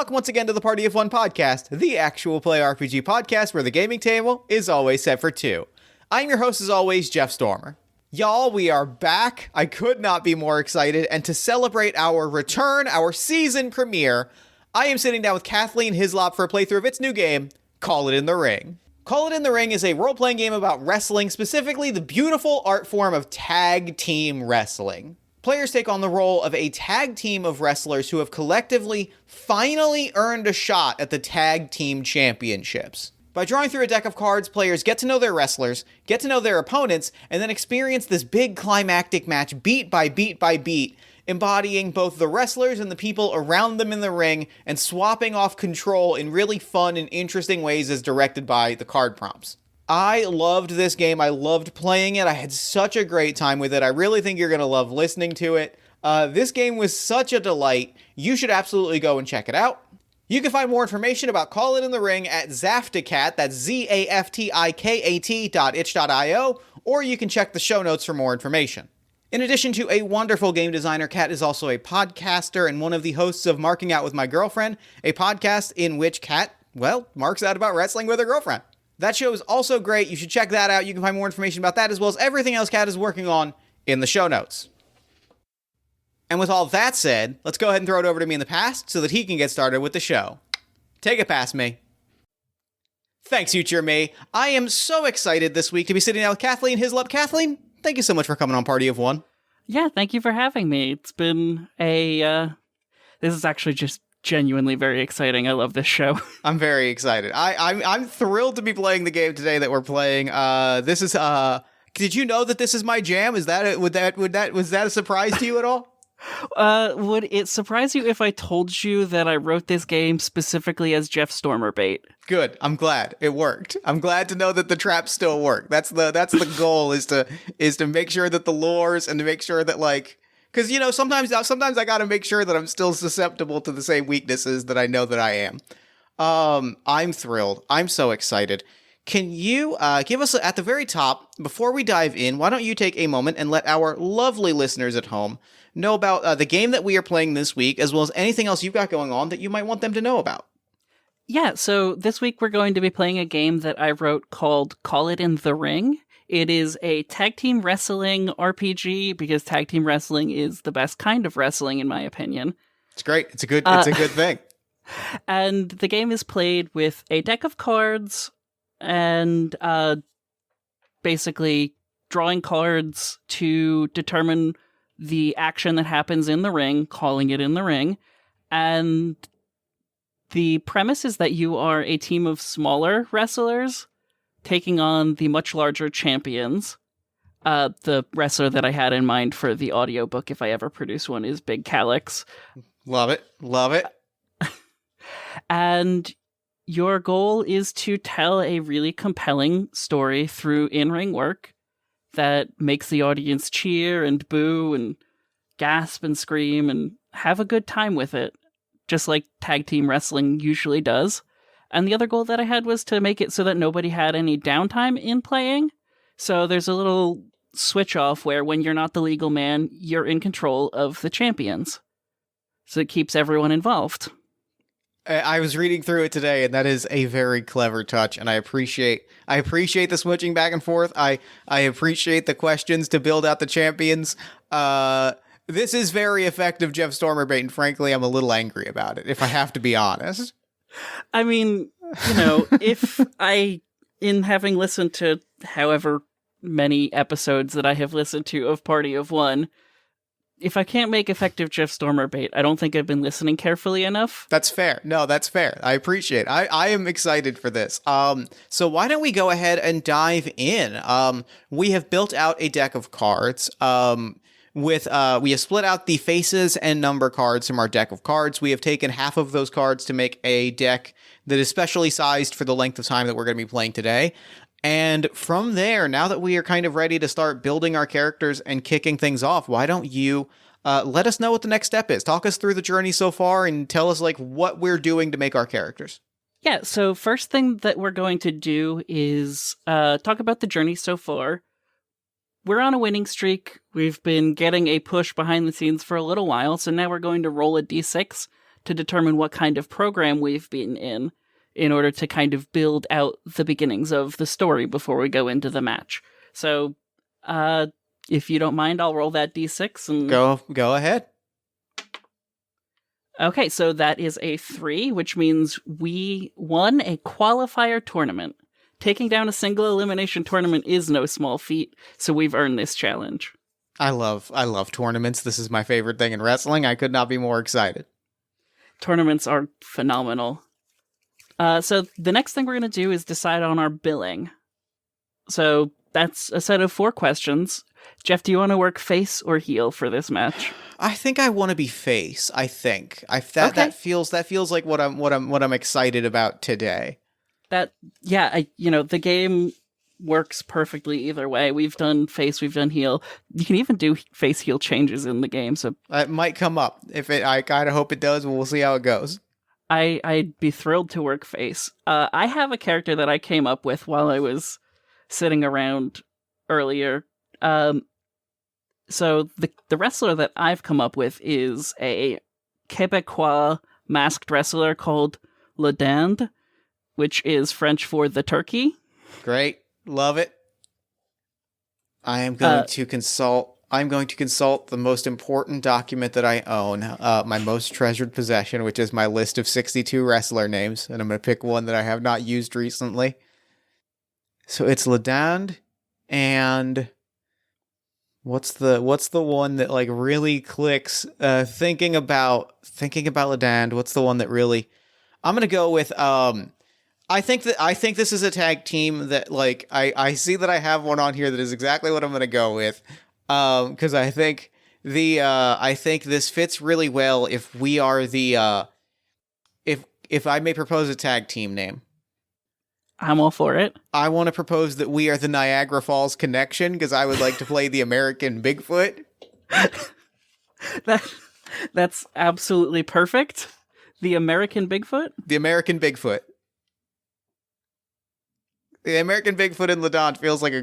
welcome once again to the Party of One podcast, the actual play RPG podcast where the gaming table is always set for two. I'm your host as always, Jeff Stormer. Y'all, we are back. I could not be more excited, and to celebrate our return, our season premiere, I am sitting down with Kathleen Hyslop for a playthrough of its new game, Call It in the Ring. Call It in the Ring is a role-playing game about wrestling, specifically the beautiful art form of tag team wrestling. Players take on the role of a tag team of wrestlers who have collectively finally earned a shot at the tag team championships. By drawing through a deck of cards, players get to know their wrestlers, get to know their opponents, and then experience this big climactic match beat by beat by beat, embodying both the wrestlers and the people around them in the ring and swapping off control in really fun and interesting ways as directed by the card prompts. I loved this game. I loved playing it. I had such a great time with it. I really think you're going to love listening to it. This game was such a delight. You should absolutely go and check it out. You can find more information about Call It in the Ring at Zafticat, that's ZAFTIKAT.itch.io, or you can check the show notes for more information. In addition to a wonderful game designer, Kat is also a podcaster and one of the hosts of Marking Out with My Girlfriend, a podcast in which Kat, marks out about wrestling with her girlfriend. That show is also great. You should check that out. You can find more information about that as well as everything else Kat is working on in the show notes. And with all that said, let's go ahead and throw it over to me in the past so that he can get started with the show. Take it past me. Thanks, future me. I am so excited this week to be sitting down with Kathleen Hyslop. Kathleen, thank you so much for coming on Party of One. Yeah, thank you for having me. It's been this is actually just genuinely very exciting. I love this show. I'm very excited. I'm thrilled to be playing the game today that we're playing. This is did you know that this is my jam? Was that a surprise to you at all? Would it surprise you if I told you that I wrote this game specifically as Jeff Stormer bait? Good. I'm glad it worked. I'm glad to know that the traps still work. That's the goal is to make sure that the lures and to make sure that because, sometimes I got to make sure that I'm still susceptible to the same weaknesses that I know that I am. I'm thrilled. I'm so excited. Can you give us, at the very top, before we dive in, why don't you take a moment and let our lovely listeners at home know about the game that we are playing this week, as well as anything else you've got going on that you might want them to know about? Yeah, so this week we're going to be playing a game that I wrote called Call It in the Ring. It is a tag team wrestling RPG because tag team wrestling is the best kind of wrestling, in my opinion. It's great. It's a good thing. And the game is played with a deck of cards and basically drawing cards to determine the action that happens in the ring, calling it in the ring. And the premise is that you are a team of smaller wrestlers taking on the much larger champions. The wrestler that I had in mind for the audiobook, if I ever produce one, is Big Calyx. Love it. Love it. And your goal is to tell a really compelling story through in-ring work that makes the audience cheer and boo and gasp and scream and have a good time with it, just like tag team wrestling usually does. And the other goal that I had was to make it so that nobody had any downtime in playing. So there's a little switch off where when you're not the legal man, you're in control of the champions. So it keeps everyone involved. I was reading through it today, and that is a very clever touch, and I appreciate the switching back and forth. I appreciate the questions to build out the champions. This is very effective Jeff Stormer bait, and frankly, I'm a little angry about it, if I have to be honest. I mean, in having listened to however many episodes that I have listened to of Party of One, if I can't make effective Jeff Stormer bait, I don't think I've been listening carefully enough. That's fair. No, that's fair. I appreciate it. I am excited for this. So why don't we go ahead and dive in? We have built out a deck of cards. We have split out the faces and number cards from our deck of cards. We have taken half of those cards to make a deck that is specially sized for the length of time that we're going to be playing today. And from there, now that we are kind of ready to start building our characters and kicking things off, why don't you let us know what the next step is? Talk us through the journey so far and tell us what we're doing to make our characters. Yeah, so first thing that we're going to do is talk about the journey so far. We're on a winning streak. We've been getting a push behind the scenes for a little while, so now we're going to roll a d6 to determine what kind of program we've been in order to kind of build out the beginnings of the story before we go into the match. So, if you don't mind, I'll roll that d6 and go ahead. Okay, so that is a 3, which means we won a qualifier tournament. Taking down a single elimination tournament is no small feat, so we've earned this challenge. I love tournaments. This is my favorite thing in wrestling. I could not be more excited. Tournaments are phenomenal. So the next thing we're going to do is decide on our billing. So that's a set of 4 questions. Jeff, do you want to work face or heel for this match? I think I want to be face. I think that feels like what I'm excited about today. The game works perfectly either way. We've done face, we've done heel. You can even do face heel changes in the game. So it might come up. I kind of hope it does. We'll see how it goes. I'd be thrilled to work face. I have a character that I came up with while I was sitting around earlier. So the wrestler that I've come up with is a Quebecois masked wrestler called Le Dinde, which is French for the turkey. Great. Love it. I'm going to consult the most important document that I own, my most treasured possession, which is my list of 62 wrestler names, and I'm going to pick one that I have not used recently. So it's Le Dinde, and what's the one that like really clicks? Thinking about Le Dinde, what's the one that really? I'm going to go with I think this is a tag team that like I see that I have one on here that is exactly what I'm going to go with, because I think this fits really well if we are the if I may propose a tag team name. I'm all for it. I want to propose that we are the Niagara Falls Connection, because I would like to play the American Bigfoot. That's absolutely perfect. The American Bigfoot? The American Bigfoot. The American Bigfoot and Le Dinde feels like a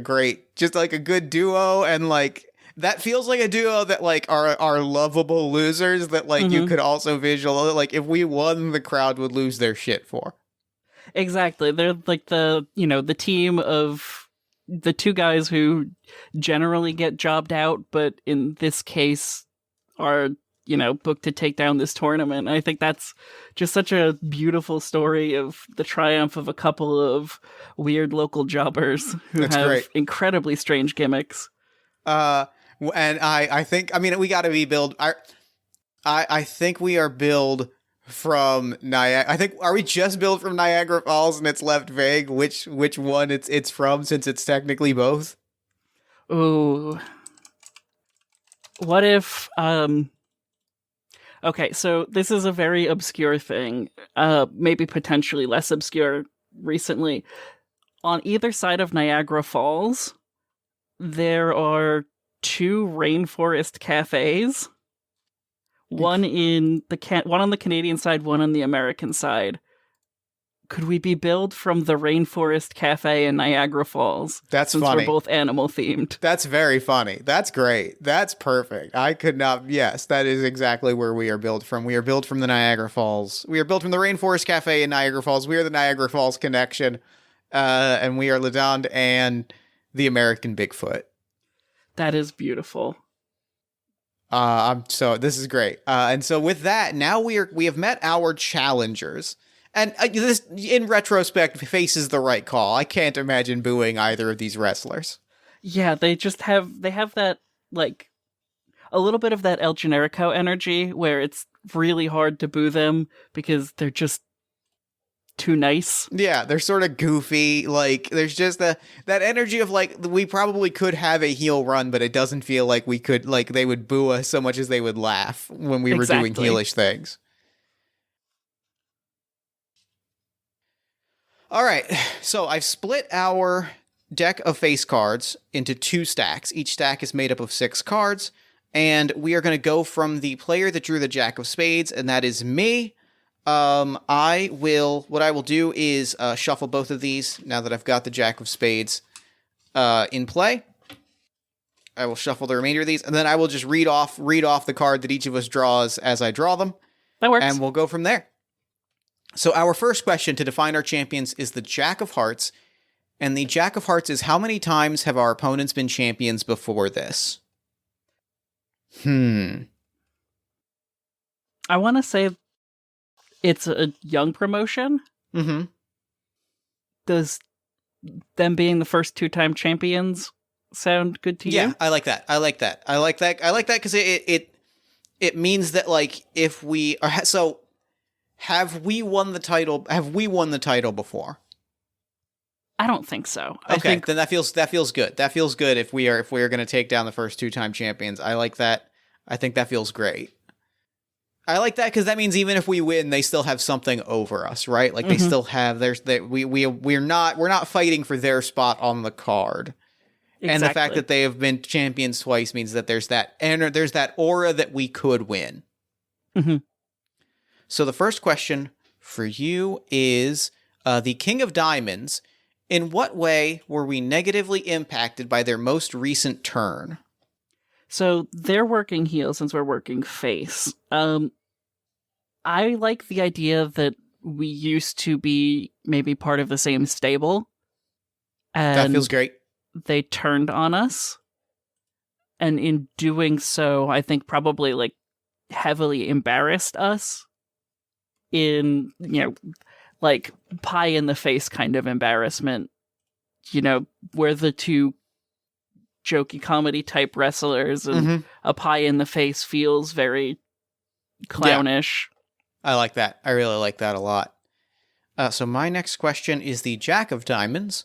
good duo, and like that feels like a duo that like are lovable losers that like you could also visualize, like if we won, the crowd would lose their shit for. Exactly. They're like the team of the 2 guys who generally get jobbed out, but in this case are, booked to take down this tournament. I think that's just such a beautiful story of the triumph of a couple of weird local jobbers who have great, incredibly strange gimmicks. And I think, we got to be billed. I think we are billed from Niagara. Are we just billed from Niagara Falls and it's left vague which one it's from, since it's technically both? Ooh. What if, okay, so this is a very obscure thing, maybe potentially less obscure recently. On either side of Niagara Falls, there are 2 rainforest cafes. One on the Canadian side, one on the American side. Could we be billed from the Rainforest Cafe in Niagara Falls? That's since funny. We're both animal themed. That's very funny. That's great. That's perfect. Yes, that is exactly where we are billed from. We are billed from the Niagara Falls. We are billed from the Rainforest Cafe in Niagara Falls. We are the Niagara Falls Connection. And we are Le Dinde and the American Bigfoot. That is beautiful. So this is great. And so with that, now we have met our challengers. And this, in retrospect, faces the right call. I can't imagine booing either of these wrestlers. Yeah, they have that, like, a little bit of that El Generico energy where it's really hard to boo them because they're just too nice. Yeah, they're sort of goofy. Like, there's just that energy of, like, we probably could have a heel run, but it doesn't feel like we could, like, they would boo us so much as they would laugh when we were doing heelish things. All right, so I've split our deck of face cards into 2 stacks. Each stack is made up of 6 cards, and we are going to go from the player that drew the Jack of Spades, and that is me. What I will do is shuffle both of these now that I've got the Jack of Spades in play. I will shuffle the remainder of these, and then I will just read off the card that each of us draws as I draw them. That works. And we'll go from there. So our first question to define our champions is the Jack of Hearts. And the Jack of Hearts is, how many times have our opponents been champions before this? I want to say it's a young promotion. Mm-hmm. Does them being the first 2-time champions sound good to you? Yeah, I like that. I like that because it means that, like, if we are, so have we won the title? Have we won the title before? I don't think so. Okay, then that feels good. That feels good if we are going to take down the first 2-time champions. I like that. I think that feels great. I like that because that means even if we win, they still have something over us, right? Like, they still have we're not fighting for their spot on the card. Exactly. And the fact that they have been champions twice means that there's that aura that we could win. Mm-hmm. So the first question for you is the King of Diamonds. In what way were we negatively impacted by their most recent turn? So they're working heel since we're working face. I like the idea that we used to be maybe part of the same stable. And that feels great. They turned on us. And in doing so, I think probably like heavily embarrassed us in, like pie in the face kind of embarrassment, where the two jokey comedy type wrestlers and a pie in the face feels very clownish. Yeah. I like that. I really like that a lot. So my next question is the Jack of Diamonds.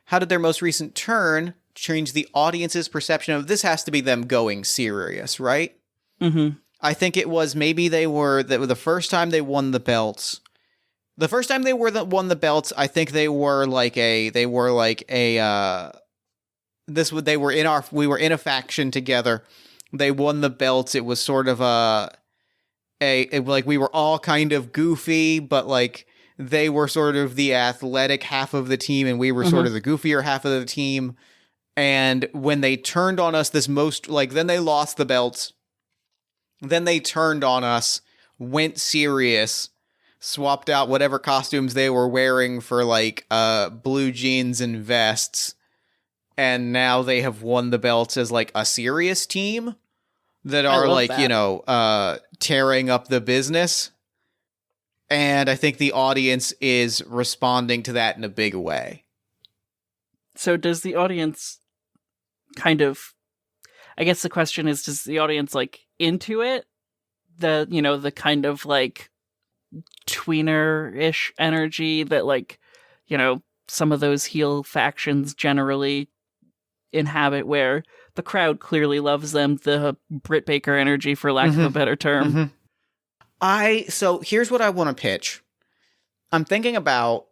How did their most recent turn change the audience's perception of this? Has to be them going serious, right? Mm-hmm. I think it was maybe they were the first time they won the belts. The first time they won the belts, I think we were in a faction together. They won the belts. It was sort of like we were all kind of goofy, but like they were sort of the athletic half of the team and we were sort of the goofier half of the team. And when they turned on us, then they lost the belts. Then they turned on us, went serious, swapped out whatever costumes they were wearing for like blue jeans and vests. And now they have won the belts as like a serious team that are like, tearing up the business. And I think the audience is responding to that in a big way. So does the audience kind of, I guess the question is, does the audience like into it? The kind of like tweener-ish energy that like, some of those heel factions generally inhabit, where the crowd clearly loves them, the Britt Baker energy, for lack of a better term. So here's what I want to pitch. I'm thinking about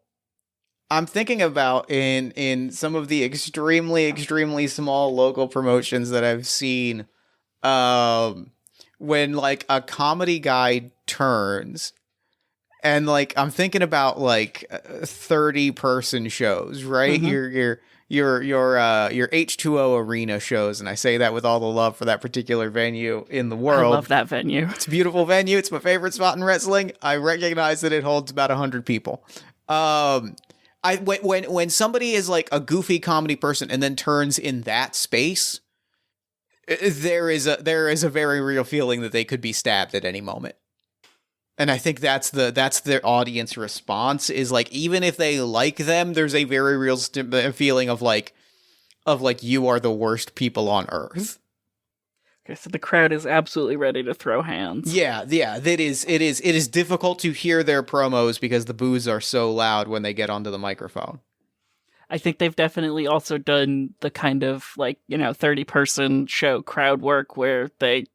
in some of the extremely, extremely small local promotions that I've seen, when like a comedy guy turns, and like I'm thinking about like 30-person shows, right? Your H2O arena shows, and I say that with all the love for that particular venue in the world. I love that venue. It's a beautiful venue. It's my favorite spot in wrestling. I recognize that it holds about 100 people. When somebody is like a goofy comedy person and then turns in that space, there is a very real feeling that they could be stabbed at any moment. And I think that's their audience response, is like, even if they like them, there's a very real feeling of like you are the worst people on earth. Okay, so the crowd is absolutely ready to throw hands. Yeah. It is difficult to hear their promos because the boos are so loud when they get onto the microphone. I think they've definitely also done the kind of like, 30-person show crowd work where they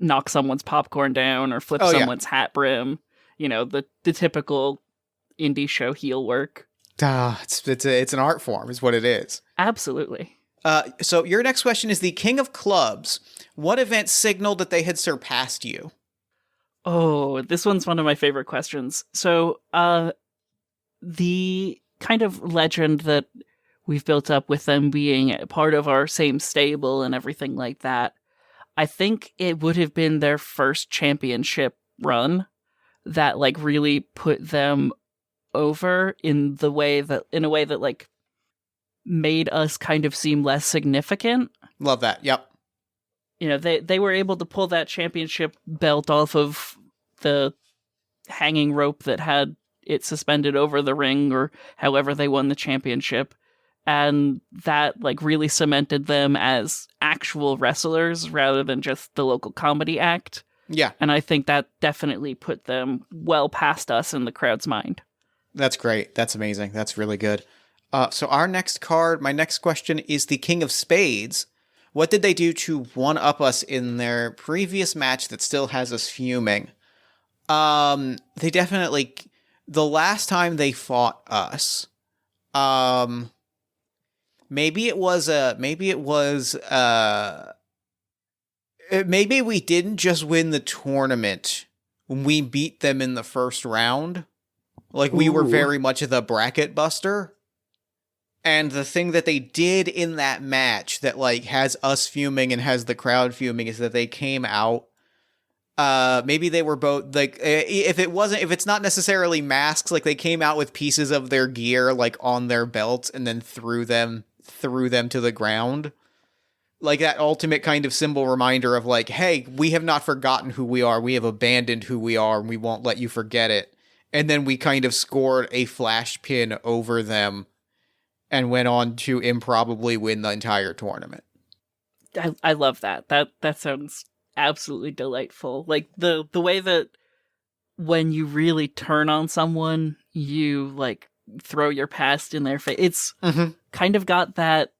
knock someone's popcorn down or flip someone's hat brim. The typical indie show heel work. It's an art form is what it is. Absolutely. So your next question is the King of Clubs. What event signaled that they had surpassed you? Oh, this one's one of my favorite questions. So, the kind of legend that we've built up with them being part of our same stable and everything like that, I think it would have been their first championship run. that like really put them over in a way that like made us kind of seem less significant. Love that. Yep. You know, they were able to pull that championship belt off of the hanging rope that had it suspended over the ring, or however they won the championship. And that like really cemented them as actual wrestlers rather than just the local comedy act. Yeah. And I think that definitely put them well past us in the crowd's mind. That's great. That's amazing. That's really good. So our next card, my next question is the King of Spades. What did they do to one-up us in their previous match that still has us fuming? They definitely... The last time they fought us, maybe we didn't just win the tournament. We beat them in the first round. Like, we were very much the bracket buster. And the thing that they did in that match that, like, has us fuming and has the crowd fuming is that they came out. Maybe they were both, like, if it's not necessarily masks, like, they came out with pieces of their gear, like, on their belts and then threw them to the ground. Like, that ultimate kind of symbol reminder of, like, hey, we have not forgotten who we are. We have abandoned who we are, and we won't let you forget it. And then we kind of scored a flash pin over them and went on to improbably win the entire tournament. I love that. That sounds absolutely delightful. Like the way that when you really turn on someone, you like throw your past in their face. It's kind of got that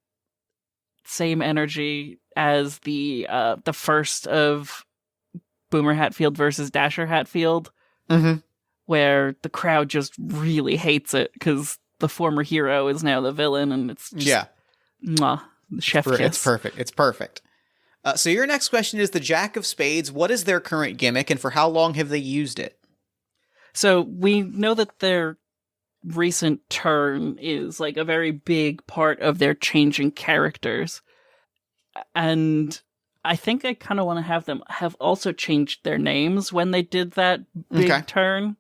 same energy as the first of Boomer Hatfield versus Dasher Hatfield, where the crowd just really hates it because the former hero is now the villain, and it's just, chef kiss. It's perfect. It's perfect. So your next question is the Jack of Spades. What is their current gimmick, and for how long have they used it? So we know that their recent turn is like a very big part of their changing characters. And I think I kind of want to have them have also changed their names when they did that big turn.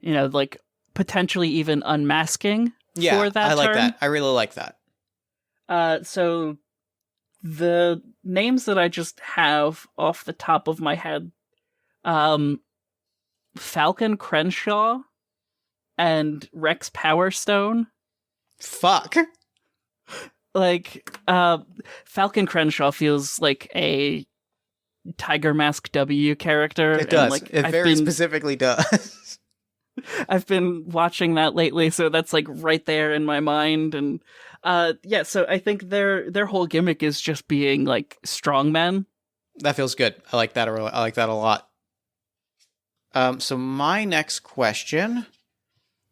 You know, like potentially even unmasking for that I like turn. that. I really like that. So the names that I just have off the top of my head, Falcon Crenshaw and Rex Powerstone. Fuck. Like, Falcon Crenshaw feels like a Tiger Mask W character. It does. Like, it very specifically does. I've been watching that lately, so that's like right there in my mind. And so I think their whole gimmick is just being like strongmen. That feels good. I like that. I like that a lot. So my next question,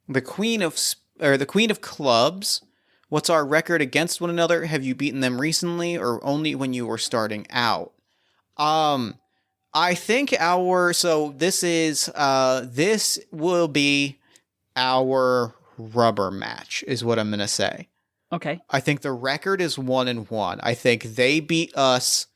the Queen of Clubs. What's our record against one another? Have you beaten them recently or only when you were starting out? I think this will be our rubber match is what I'm going to say. Okay. I think the record is 1-1. I think they beat us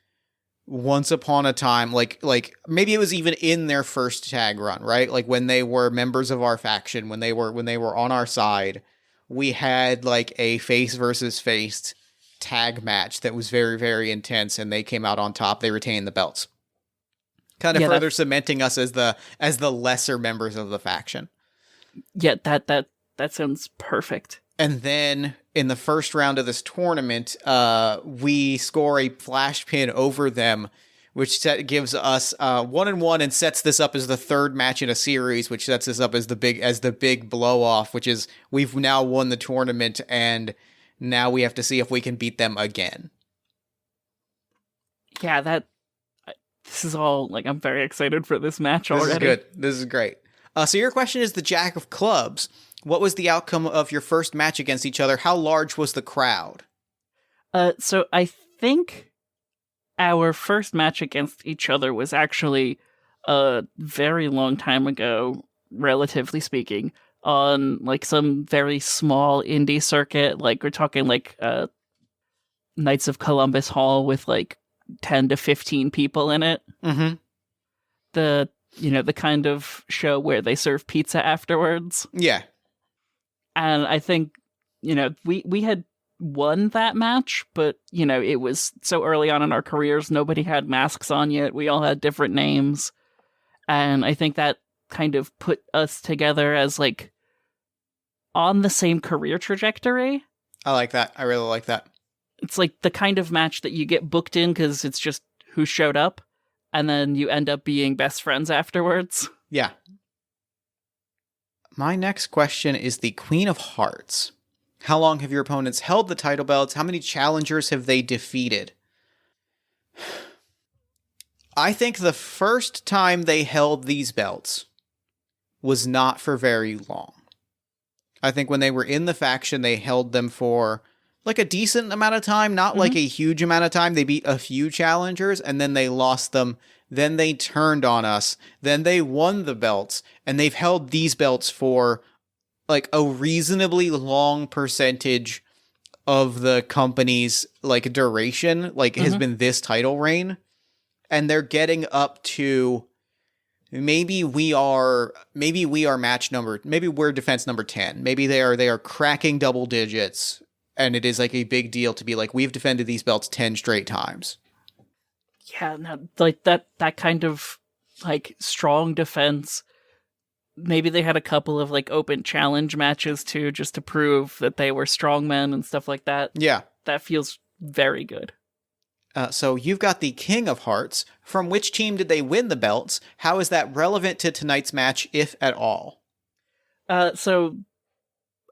once upon a time, like maybe it was even in their first tag run, right? Like when they were members of our faction, when they were on our side, we had like a face versus face tag match that was very, very intense, and they came out on top. They retained the belts, kind of further cementing us as the lesser members of the faction. Yeah, that sounds perfect. And then in the first round of this tournament, we score a flash pin over them, which gives us 1-1 and sets this up as the third match in a series, which sets us up as the big blow off, which is we've now won the tournament and now we have to see if we can beat them again. Yeah, this is all like I'm very excited for this match already. This is good. This is great. So your question is the Jack of Clubs. What was the outcome of your first match against each other? How large was the crowd? So I think our first match against each other was actually a very long time ago, relatively speaking, on like some very small indie circuit. Like we're talking like Knights of Columbus Hall with like 10 to 15 people in it. Mm-hmm. The the kind of show where they serve pizza afterwards. Yeah. And I think, we had won that match, but, it was so early on in our careers, nobody had masks on yet. We all had different names. And I think that kind of put us together as, like, on the same career trajectory. I like that. I really like that. It's like the kind of match that you get booked in because it's just who showed up, and then you end up being best friends afterwards. Yeah. My next question is the Queen of Hearts. How long have your opponents held the title belts? How many challengers have they defeated? I think the first time they held these belts was not for very long. I think when they were in the faction, they held them for like a decent amount of time, not like a huge amount of time. They beat a few challengers and then they lost them. Then they turned on us. Then they won the belts, and they've held these belts for like a reasonably long percentage of the company's like duration, like has been this title reign. And they're getting up to maybe we're defense number 10. Maybe they are cracking double digits, and it is like a big deal to be like, we've defended these belts 10 straight times. Yeah, no, like that kind of like strong defense. Maybe they had a couple of like open challenge matches too, just to prove that they were strongmen and stuff like that. Yeah. That feels very good. So you've got the King of Hearts. From which team did they win the belts? How is that relevant to tonight's match, if at all? So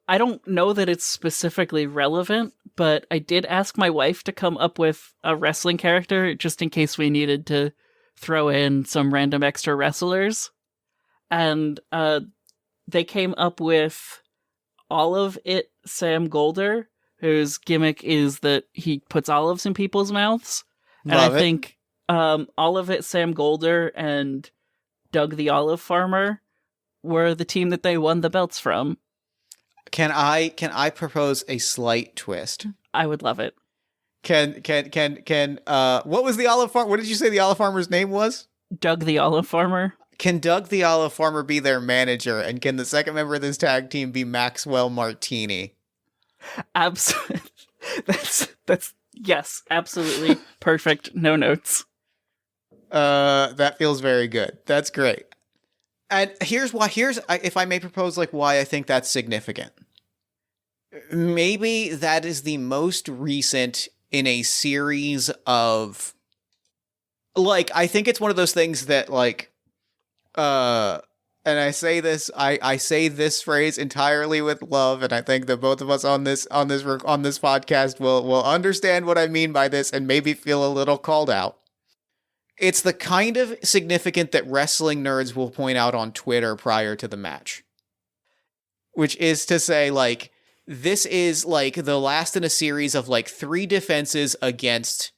I don't know that it's specifically relevant, but I did ask my wife to come up with a wrestling character just in case we needed to throw in some random extra wrestlers. And they came up with Sam Golder, whose gimmick is that he puts olives in people's mouths. And I think Sam Golder and Doug the Olive Farmer were the team that they won the belts from. Can I propose a slight twist? I would love it. Can what was the olive farm? What did you say the olive farmer's name was? Doug the Olive Farmer. Can Doug the Olive Farmer be their manager? And can the second member of this tag team be Maxwell Martini? Absolutely. That's yes, absolutely perfect. No notes. That feels very good. That's great. And here's if I may propose like why I think that's significant. Maybe that is the most recent in a series of like, I think it's one of those things that like and I say this phrase entirely with love, and I think that both of us on this podcast will understand what I mean by this and maybe feel a little called out. It's the kind of significant that wrestling nerds will point out on Twitter prior to the match. Which is to say, like, this is, like, the last in a series of, like, 3 defenses against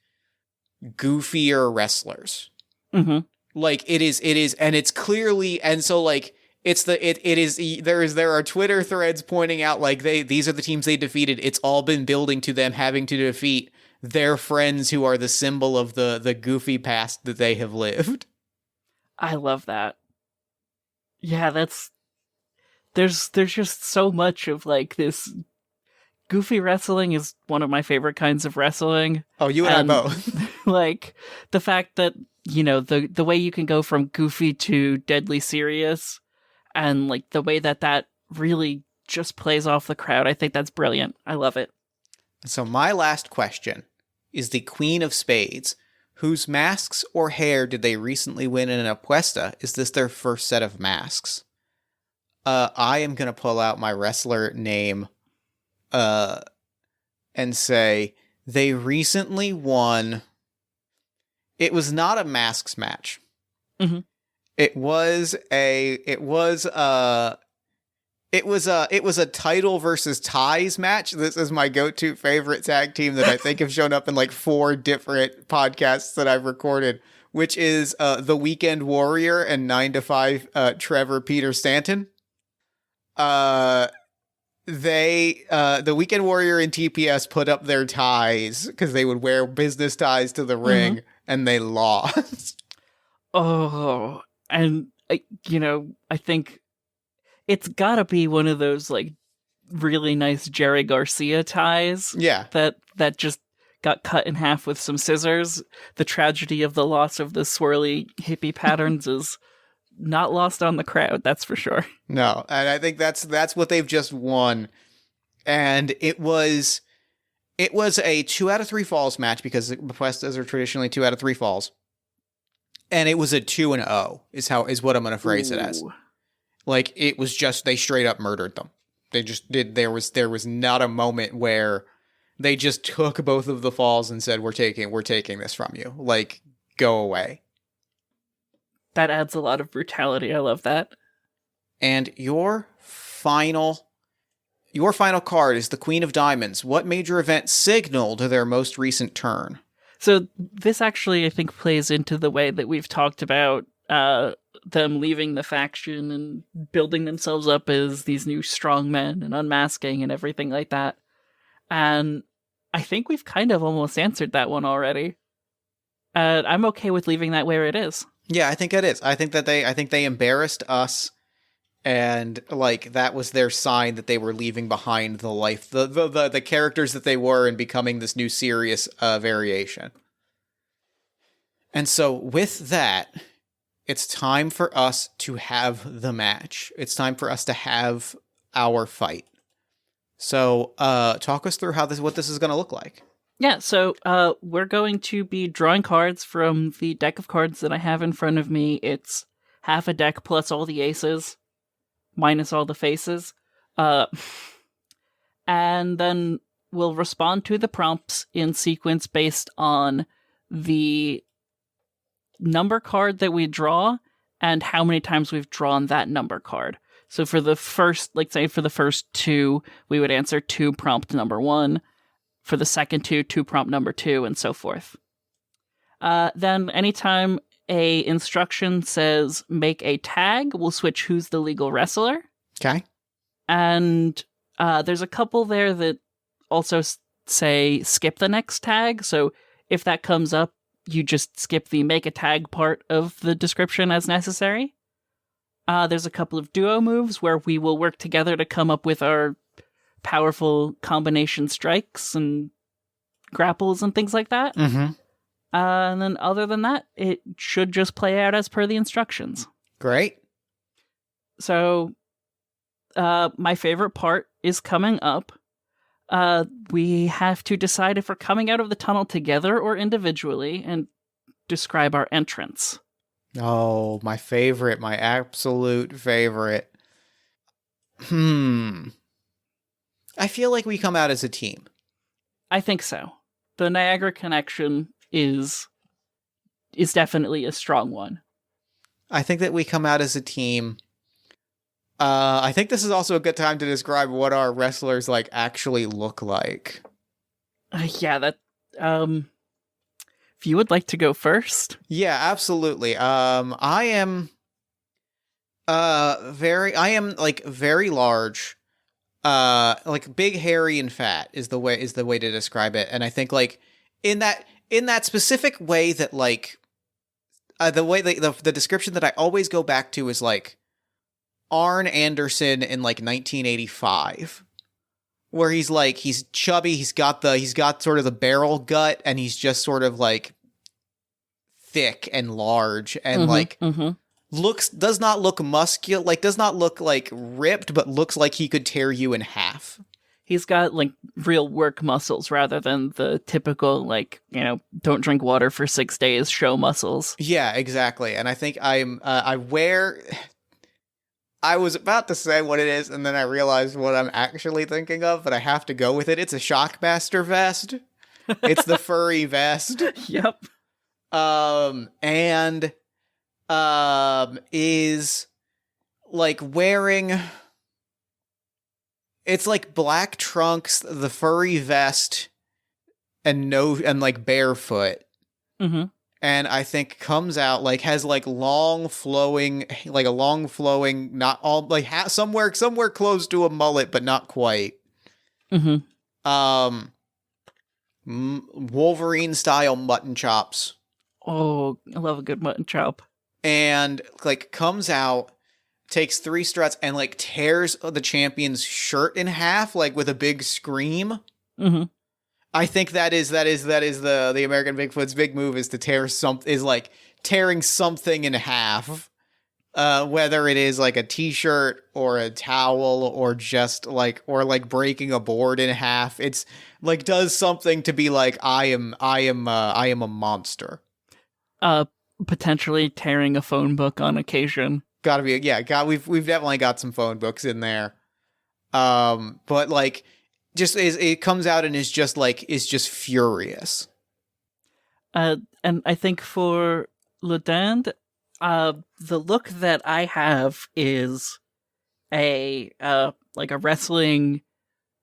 goofier wrestlers. Mm-hmm. Like, it is, and it's clearly, and so, like, there are Twitter threads pointing out, like, these are the teams they defeated. It's all been building to them having to defeat their friends who are the symbol of the goofy past that they have lived. I love that. Yeah, there's just so much of like this. Goofy wrestling is one of my favorite kinds of wrestling. Oh, you and I both. Like the fact that, you know, the way you can go from goofy to deadly serious, and like the way that really just plays off the crowd. I think that's brilliant. I love it. So my last question is the Queen of Spades. Whose masks or hair did they recently win in an apuesta? Is this their first set of masks? I am going to pull out my wrestler name and say they recently won. It was not a masks match. Mm-hmm. It was a title versus ties match. This is my go-to favorite tag team that I think have shown up in like 4 different podcasts that I've recorded, which is the Weekend Warrior and 9 to 5 Trevor Peter Stanton. The Weekend Warrior and TPS put up their ties because they would wear business ties to the ring, and they lost. Oh, and I think it's gotta be one of those, like, really nice Jerry Garcia ties. Yeah. That just got cut in half with some scissors. The tragedy of the loss of the swirly hippie patterns is not lost on the crowd, that's for sure. No, and I think that's what they've just won. And it was a 2 out of 3 falls match because Bethesdas are traditionally 2 out of 3 falls. And it was a 2-0 is what I'm going to phrase it as. Like, it was just, they straight up murdered them. They just did, there was not a moment where they just took both of the falls and said, we're taking this from you. Like, go away. That adds a lot of brutality. I love that. And your final card is the Queen of Diamonds. What major event signaled their most recent turn? So this actually, I think, plays into the way that we've talked about them leaving the faction and building themselves up as these new strong men and unmasking and everything like that. And I think we've kind of almost answered that one already. I'm okay with leaving that where it is. Yeah, I think it is. I think they embarrassed us, and like that was their sign that they were leaving behind the life, the characters that they were, and becoming this new serious variation. And so with that, it's time for us to have the match. It's time for us to have our fight. So, talk us through what this is going to look like. Yeah, so we're going to be drawing cards from the deck of cards that I have in front of me. It's half a deck plus all the aces, minus all the faces. And then we'll respond to the prompts in sequence based on the number card that we draw and how many times we've drawn that number card. So for the first, for the first 2, we would answer 2 prompt number 1. For the second 2 prompt number 2, and so forth. Then anytime a instruction says make a tag, we'll switch who's the legal wrestler. Okay. And there's a couple there that also say skip the next tag. So if that comes up, you just skip the make a tag part of the description as necessary. There's a couple of duo moves where we will work together to come up with our powerful combination strikes and grapples and things like that. Mm-hmm. And then other than that, it should just play out as per the instructions. Great. So my favorite part is coming up. We have to decide if we're coming out of the tunnel together or individually and describe our entrance. Oh, my favorite, my absolute favorite. I feel like we come out as a team. I think so. The Niagara connection is definitely a strong one. I think that we come out as a team. I think this is also a good time to describe what our wrestlers like actually look like. If you would like to go first. Yeah, absolutely. I am very large. Like big, hairy, and fat is the way to describe it. And I think like in that specific way that like the way the description that I always go back to is like Arn Anderson in like 1985, where he's chubby, he's got sort of the barrel gut, and he's just sort of like thick and large and does not look muscular, like does not look like ripped, but looks like he could tear you in half. He's got like real work muscles rather than the typical don't drink water for 6 days show muscles. Yeah, exactly. And I think I was about to say what it is, and then I realized what I'm actually thinking of, but I have to go with it. It's a Shockmaster vest. It's the furry vest. Yep. Is like wearing, it's like black trunks, the furry vest, and like barefoot. Mm-hmm. And I think comes out like has like long flowing, not all like somewhere close to a mullet, but not quite. Mm-hmm. Wolverine style mutton chops. Oh, I love a good mutton chop. and like comes out, takes 3 struts, and like tears the champion's shirt in half, like with a big scream. Mm-hmm. I think that is the American Bigfoot's big move, is to tearing something in half. Whether it is like a t-shirt or a towel or just like breaking a board in half, it's like does something to be like I am a monster. Potentially tearing a phone book on occasion. Gotta be, we've definitely got some phone books in there. But like just it comes out and is just furious. And I think for Le Dinde, the look that I have is a wrestling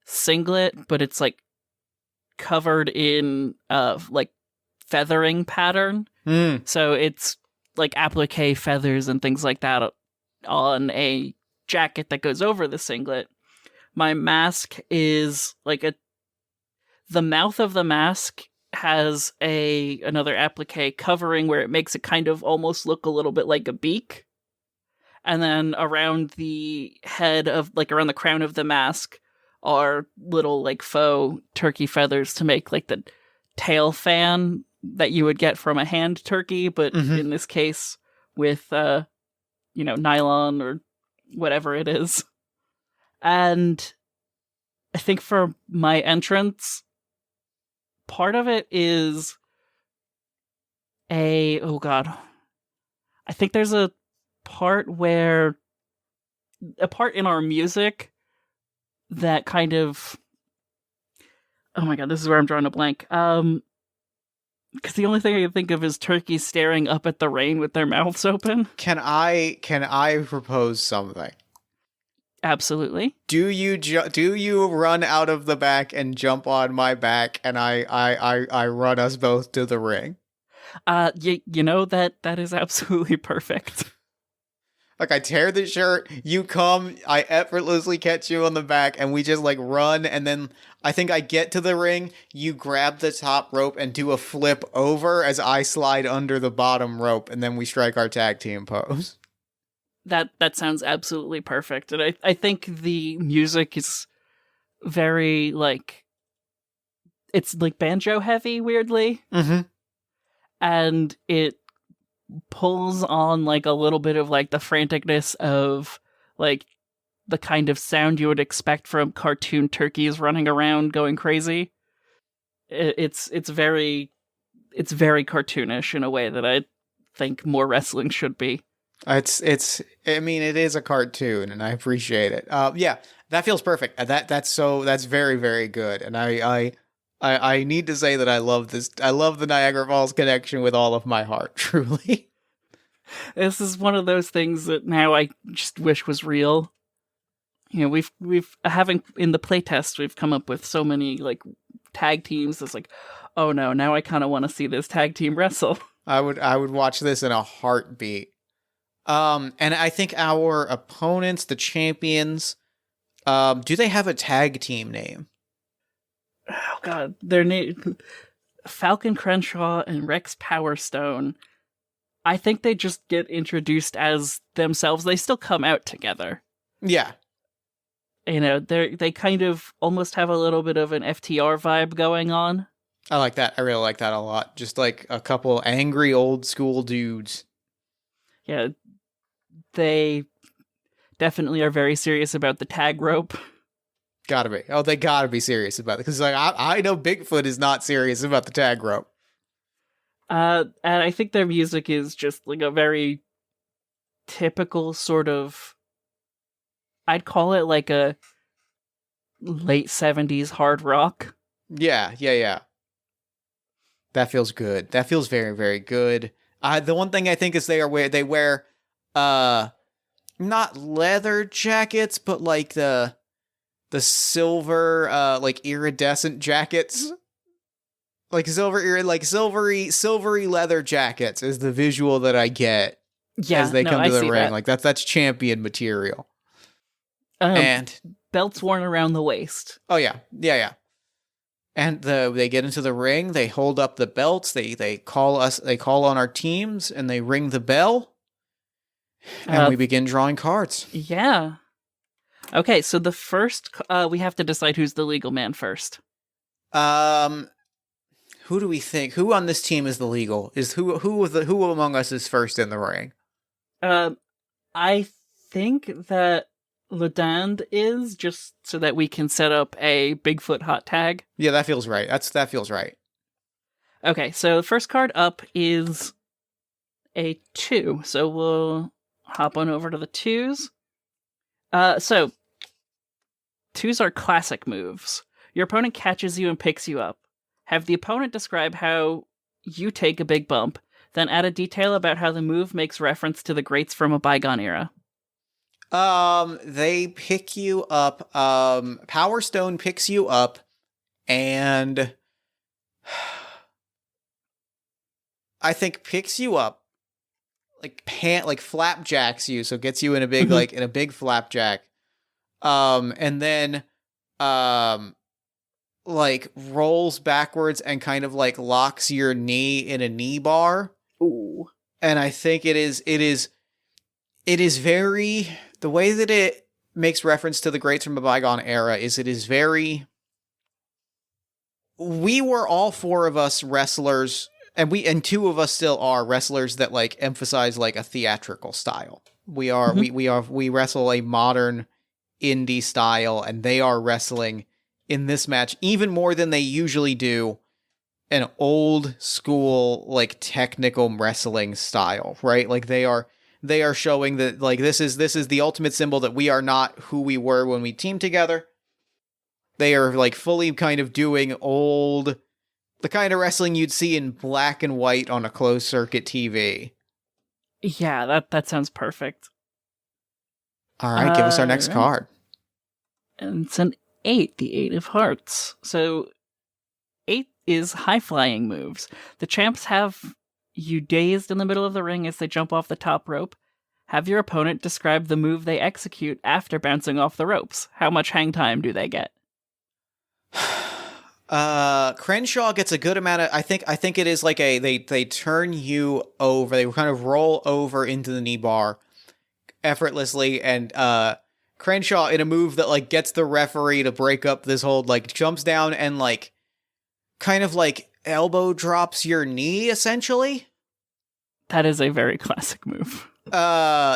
singlet, but it's like covered in like feathering pattern. So it's like applique feathers and things like that on a jacket that goes over the singlet. My mask is like the mouth of the mask has another applique covering where it makes it kind of almost look a little bit like a beak. And then around the head of, like around the crown of the mask, are little like faux turkey feathers to make like the tail fan that you would get from a hand turkey, but in this case with nylon or whatever it is. And I think for my entrance, part of it is I think there's a part in our music that kind of, oh my god, this is where I'm drawing a blank. Because the only thing I can think of is turkeys staring up at the rain with their mouths open. Can I propose something? Absolutely. Do you run out of the back and jump on my back, and I run us both to the ring? That is absolutely perfect. Like, I tear the shirt, you come, I effortlessly catch you on the back, and we just like run, and then I think I get to the ring, you grab the top rope and do a flip over as I slide under the bottom rope, and then we strike our tag team pose. That sounds absolutely perfect. And I think the music is very like, it's like banjo heavy, weirdly. Mm-hmm. And it pulls on like a little bit of like the franticness of like the kind of sound you would expect from cartoon turkeys running around going crazy. It's very cartoonish in a way that I think more wrestling should be. It is a cartoon, and I appreciate it. Yeah, that feels perfect. That's very, very good. And I need to say that I love this. I love the Niagara Falls connection with all of my heart, truly. This is one of those things that now I just wish was real. You know, we've having in the playtest, we've come up with so many like tag teams that's like, oh no, now I kind of want to see this tag team wrestle. I would watch this in a heartbeat. And I think our opponents, the champions, do they have a tag team name? Oh god, their name, Falcon, CRENSHAW, and Rex POWERSTONE. I think they just get introduced as themselves. They still come out together. Yeah. You know, they kind of almost have a little bit of an FTR vibe going on. I like that. I really like that a lot. Just like a couple angry old school dudes. Yeah. They definitely are very serious about the tag rope. Gotta be. Oh, they gotta be serious about it. Because like I know Bigfoot is not serious about the tag rope. And I think their music is just like a very typical sort of, I'd call it like a late 70s hard rock. Yeah. That feels good. That feels very, very good. The one thing I think is they wear not leather jackets, but like the silver like iridescent jackets. Like silvery leather jackets is the visual that I get as they come to the ring. That. Like that's champion material. And belts worn around the waist. Oh yeah. And they get into the ring, they hold up the belts, they call on our teams, and they ring the bell. And we begin drawing cards. Yeah. Okay, so the first, we have to decide who's the legal man first. Who do we think? Who on this team is the legal? Who among us is first in the ring? I think that DINDE is, just so that we can set up a Bigfoot hot tag. Yeah, that feels right. That feels right. Okay, so the first card up is a 2. So we'll hop on over to the 2s. So 2s are classic moves. Your opponent catches you and picks you up. Have the opponent describe how you take a big bump, then add a detail about how the move makes reference to the greats from a bygone era. They pick you up. POWERSTONE picks you up, and I think picks you up, like flapjacks you, so gets you in a big in a big flapjack, and then rolls backwards and kind of locks your knee in a knee bar. Ooh. And I think it is very, the way that it makes reference to the greats from a bygone era is it is very, we were all 4 of us wrestlers, and 2 of us still are wrestlers that emphasize a theatrical style. We are, we wrestle a modern indie style, and they are wrestling in this match even more than they usually do an old school technical wrestling style, right? They are showing that this is the ultimate symbol that we are not who we were when we teamed together. They are fully kind of doing the kind of wrestling you'd see in black and white on a closed circuit TV. Yeah, that sounds perfect. All right, give us our next card. And it's an 8, the 8 of hearts. So 8 is high-flying moves. The champs have you dazed in the middle of the ring as they jump off the top rope. Have your opponent describe the move they execute after bouncing off the ropes. How much hang time do they get? Crenshaw gets a good amount of, I think it is they turn you over, they kind of roll over into the knee bar effortlessly, and Crenshaw, in a move that gets the referee to break up this hold, jumps down and kind of elbow drops your knee, essentially. That is a very classic move.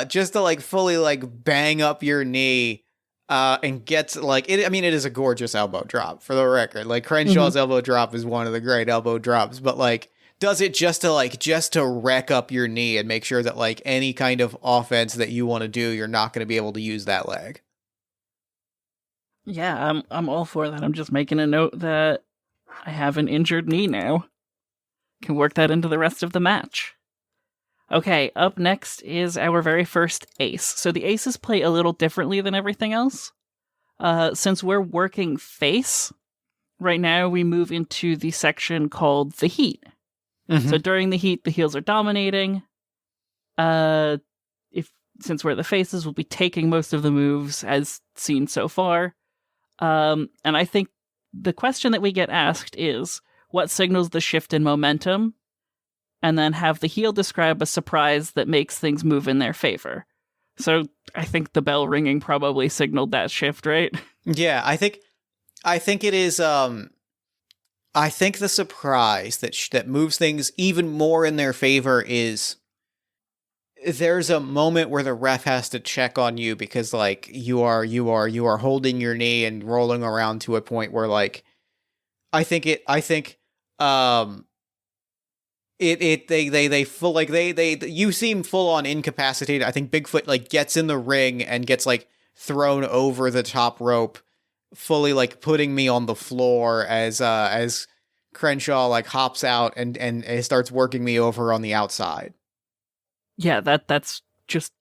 Just to fully bang up your knee, and gets it. I mean, it is a gorgeous elbow drop, for the record. Crenshaw's elbow drop is one of the great elbow drops, but does it just to wreck up your knee and make sure that any kind of offense that you want to do, you're not going to be able to use that leg. Yeah, I'm all for that. I'm just making a note that I have an injured knee now. Can work that into the rest of the match. Okay, up next is our very first ace. So the aces play a little differently than everything else. Since we're working face, right now we move into the section called the heat. Mm-hmm. So during the heat, the heels are dominating. Since we're the faces, we'll be taking most of the moves as seen so far. And I think the question that we get asked is, what signals the shift in momentum? And then have the heel describe a surprise that makes things move in their favor. So I think the bell ringing probably signaled that shift, right? Yeah, I think it is. I think the surprise that moves things even more in their favor is there's a moment where the ref has to check on you because you are holding your knee and rolling around to a point where you seem full on incapacitated. I think Bigfoot gets in the ring and gets thrown over the top rope, fully putting me on the floor as Crenshaw hops out and starts working me over on the outside. Yeah, that's just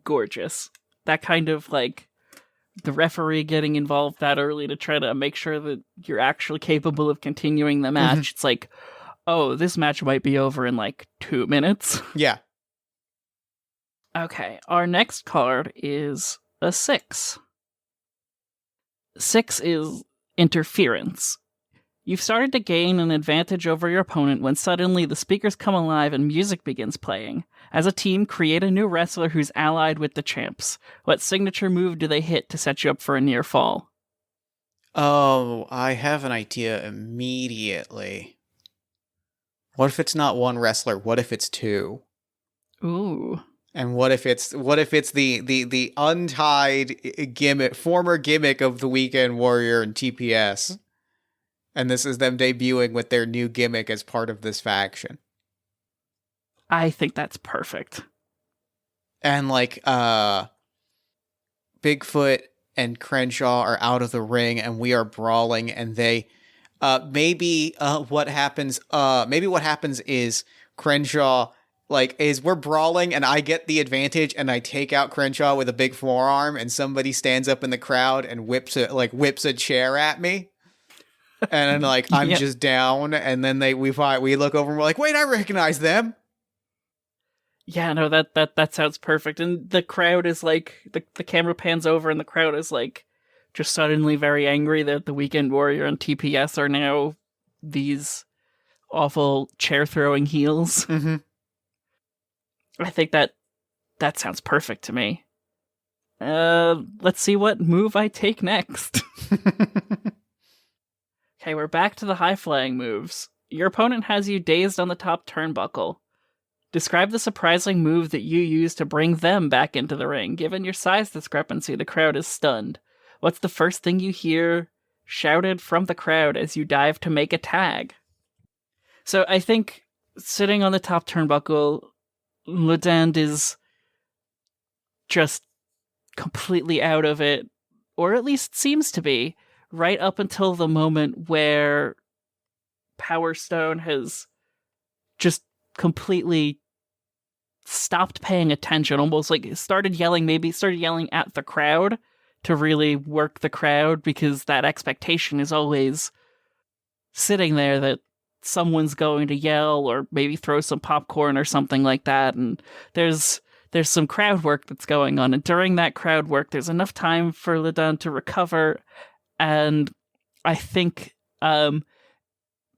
gorgeous. That kind of the referee getting involved that early to try to make sure that you're actually capable of continuing the match. Mm-hmm. It's oh, this match might be over in 2 minutes. Yeah. Okay, our next card is a 6. 6 is interference. You've started to gain an advantage over your opponent when suddenly the speakers come alive and music begins playing. As a team, create a new wrestler who's allied with the champs. What signature move do they hit to set you up for a near fall? Oh, I have an idea immediately. What if it's not one wrestler? What if it's two? Ooh. And what if it's the untied former gimmick of the Weekend Warrior and TPS? And this is them debuting with their new gimmick as part of this faction. I think that's perfect. And like Bigfoot and Crenshaw are out of the ring and we are brawling, and they maybe what happens is Crenshaw is we're brawling and I get the advantage and I take out Crenshaw with a big forearm and somebody stands up in the crowd and whips a chair at me. And then I'm just down, and then we look over and we're like, wait, I recognize them. Yeah, no, that sounds perfect. And the crowd is the camera pans over and the crowd is just suddenly very angry that the Weekend Warrior and TPS are now these awful chair throwing heels. Mm-hmm. I think that sounds perfect to me. Let's see what move I take next. Okay, we're back to the high-flying moves. Your opponent has you dazed on the top turnbuckle. Describe the surprising move that you use to bring them back into the ring. Given your size discrepancy, the crowd is stunned. What's the first thing you hear shouted from the crowd as you dive to make a tag? So I think sitting on the top turnbuckle, Dinde is just completely out of it, or at least seems to be, right up until the moment where POWERSTONE has just completely stopped paying attention, almost started yelling at the crowd to really work the crowd, because that expectation is always sitting there that someone's going to yell or maybe throw some popcorn or something like that, and there's some crowd work that's going on, and during that crowd work there's enough time for Dinde to recover, and I think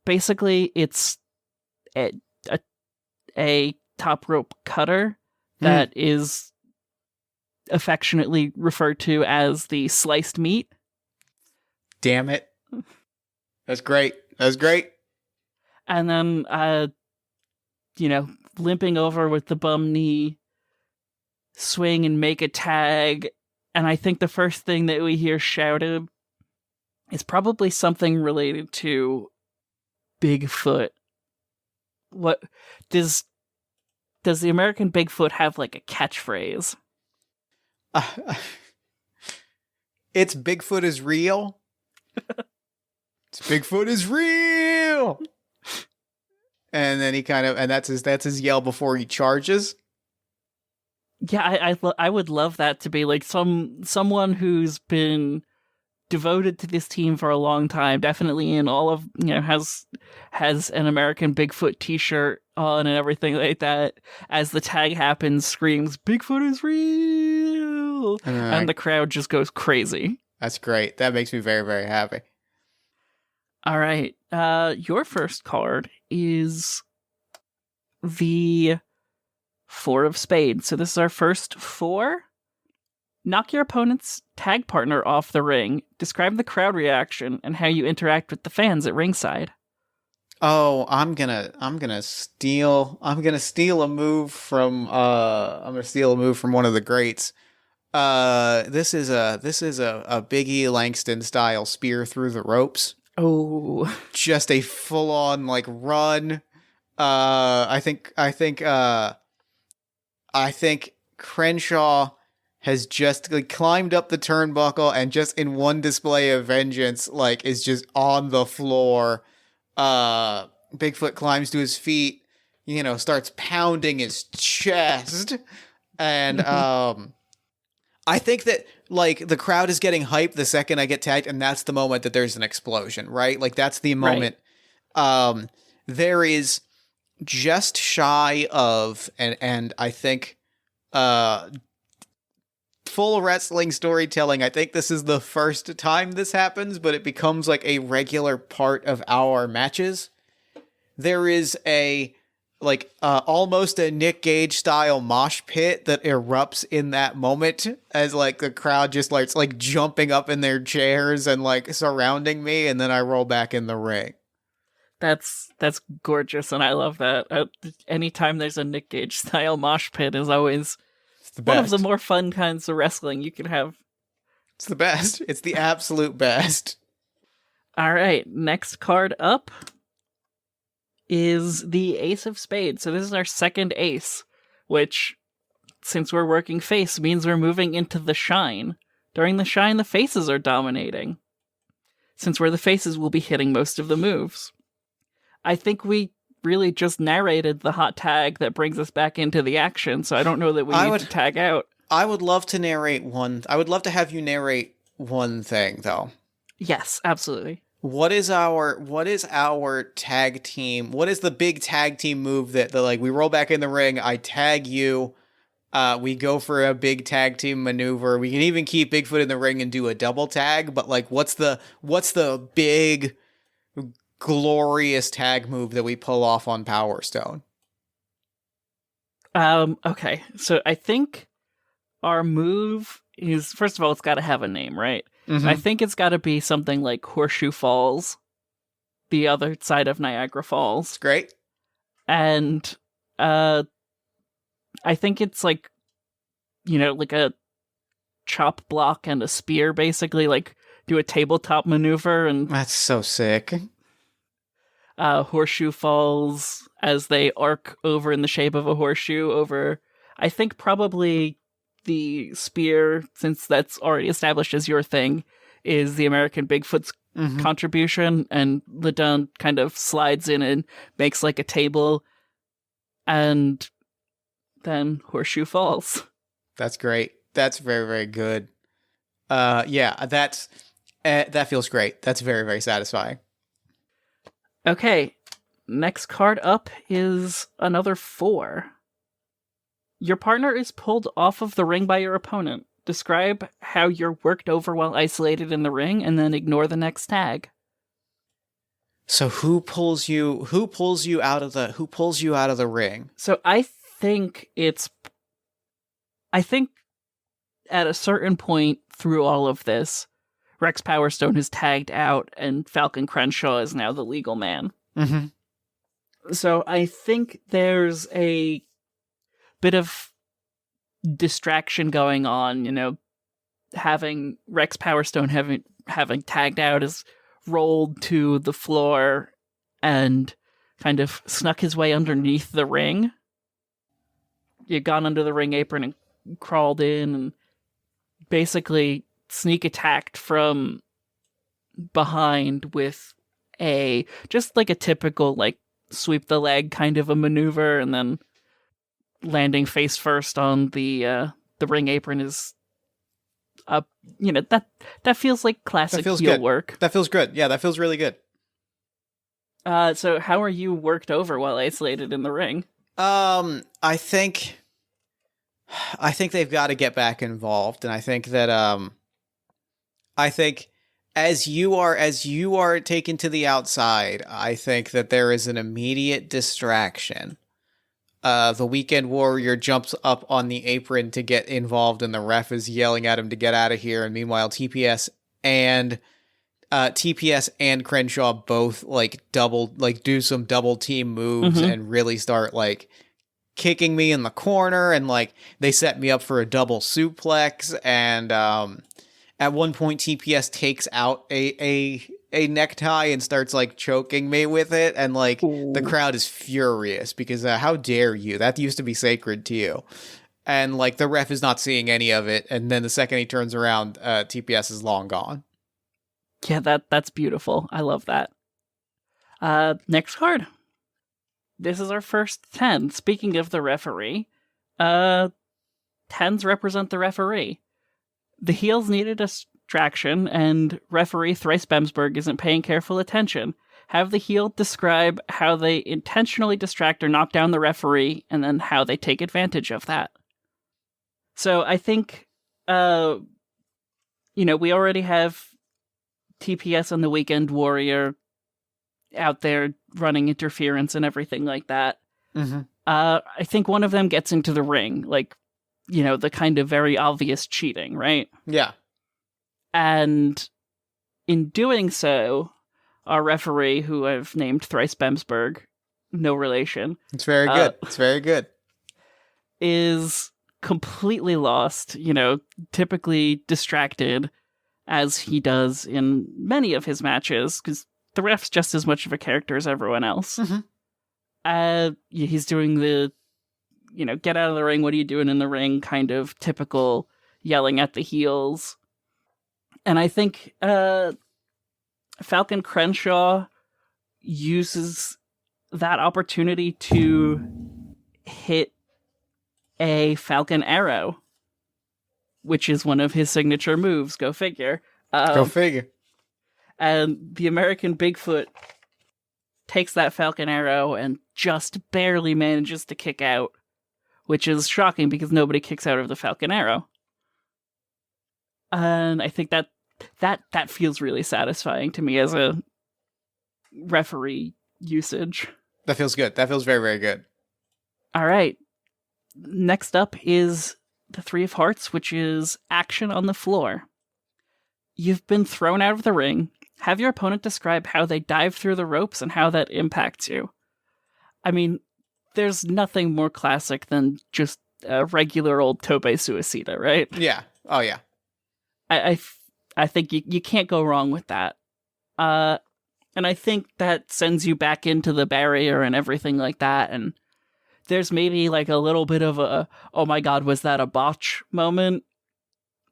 basically it's a top rope cutter that is affectionately referred to as the sliced meat. Damn it. That's great. And then, limping over with the bum knee, swing and make a tag. And I think the first thing that we hear shouted is probably something related to Bigfoot. What does the American Bigfoot have a catchphrase? It's Bigfoot is real. It's Bigfoot is real. And then that's his yell before he charges. Yeah, I would love that to be someone who's been devoted to this team for a long time, definitely in all of, has an American Bigfoot t-shirt on and everything like that, as the tag happens, screams, Bigfoot is real! And the crowd just goes crazy. That's great. That makes me very, very happy. All right. Your first card is the Four of Spades. So this is our first four. Knock your opponent's tag partner off the ring. Describe the crowd reaction and how you interact with the fans at ringside. Oh, I'm gonna steal a move from one of the greats. This is a Big E Langston style spear through the ropes. Oh, just a full on run. I think Crenshaw has just climbed up the turnbuckle and just in one display of vengeance, is just on the floor. Bigfoot climbs to his feet, starts pounding his chest. And, I think that, the crowd is getting hyped the second I get tagged, and that's the moment that there's an explosion, right? That's the moment. Right. There is just shy of, and I think, full wrestling storytelling, I think this is the first time this happens, but it becomes like a regular part of our matches. There is a almost a Nick Gage style mosh pit that erupts in that moment as like the crowd just like jumping up in their chairs and like surrounding me, and then I roll back in the ring. That's gorgeous, and I love that. Anytime there's a Nick Gage style mosh pit is always one of the more fun kinds of wrestling you can have. It's the best. It's the absolute best. All right, next card up is the Ace of Spades. So this is our second ace, which, since we're working face, means we're moving into the shine. During the shine, the faces are dominating. Since we're the faces, we'll be hitting most of the moves. I think we really just narrated the hot tag that brings us back into the action, so I don't know that we need to tag out. I would love to narrate one. I would love to have you narrate one thing, though. Yes, absolutely. What is our tag team? What is the big tag team move that like we roll back in the ring, I tag you, we go for a big tag team maneuver. We can even keep Bigfoot in the ring and do a double tag, but like what's the big glorious tag move that we pull off on Power Stone? Okay. So I think our move is, first of all, it's got to have a name, right? Mm-hmm. I think it's got to be something like Horseshoe Falls, the other side of Niagara Falls. It's great. And I think it's like, like a chop block and a spear, basically, like do a tabletop maneuver. And that's so sick. Horseshoe Falls as they arc over in the shape of a horseshoe over, I think probably the spear, since that's already established as your thing, is the American Bigfoot's contribution, and Ladon kind of slides in and makes like a table, and then Horseshoe Falls. That's great. That's very, very good. Yeah, that feels great. That's very, very satisfying. Okay, next card up is another 4. Your partner is pulled off of the ring by your opponent. Describe how you're worked over while isolated in the ring, and then ignore the next tag. So who pulls you out of the ring? So I think at a certain point through all of this, Rex Powerstone is tagged out, and Falcon Crenshaw is now the legal man. Mm-hmm. So I think there's a bit of distraction going on, having Rex Powerstone having tagged out is rolled to the floor and kind of snuck his way underneath the ring. You'd gone under the ring apron and crawled in and basically sneak attacked from behind with just like a typical like sweep the leg kind of a maneuver, and then landing face first on the ring apron is that feels like classic heel work. That feels good. Yeah, that feels really good. So how are you worked over while isolated in the ring? I think they've got to get back involved, and I think that as you are taken to the outside, I think that there is an immediate distraction. The Weekend Warrior jumps up on the apron to get involved, and the ref is yelling at him to get out of here. And meanwhile, TPS and Crenshaw both do some double team moves and really start kicking me in the corner, and they set me up for a double suplex. And at one point, TPS takes out a necktie and starts choking me with it, and the crowd is furious because how dare you? That used to be sacred to you. And the ref is not seeing any of it, and then the second he turns around, TPS is long gone. Yeah, that's beautiful. I love that. Next card. This is our first 10. Speaking of the referee, 10s represent the referee. The heels need a distraction, and referee Thrice Bemsberg isn't paying careful attention. Have the heel describe how they intentionally distract or knock down the referee, and then how they take advantage of that. So I think we already have TPS and the Weekend Warrior out there running interference and everything like that. Mm-hmm. I think one of them gets into the ring, like, the kind of very obvious cheating, right? Yeah. And in doing so, our referee, who I've named Thrice Bemsberg, no relation. It's very good. It's very good. Is completely lost, typically distracted, as he does in many of his matches, because the ref's just as much of a character as everyone else. Mm-hmm. He's doing the, get out of the ring, what are you doing in the ring, kind of typical yelling at the heels. And I think Falcon Crenshaw uses that opportunity to hit a Falcon Arrow, which is one of his signature moves. Go figure. Go figure. And the American Bigfoot takes that Falcon Arrow and just barely manages to kick out, which is shocking because nobody kicks out of the Falcon Arrow. And I think that feels really satisfying to me as a referee usage. That feels good. That feels very, very good. All right. Next up is the Three of Hearts, which is action on the floor. You've been thrown out of the ring. Have your opponent describe how they dive through the ropes and how that impacts you. I mean, there's nothing more classic than just a regular old Tope Suicida, right? Yeah. Oh, yeah. I think you can't go wrong with that. And I think that sends you back into the barrier and everything like that. And there's maybe like a little bit of a, oh my god, was that a botch moment?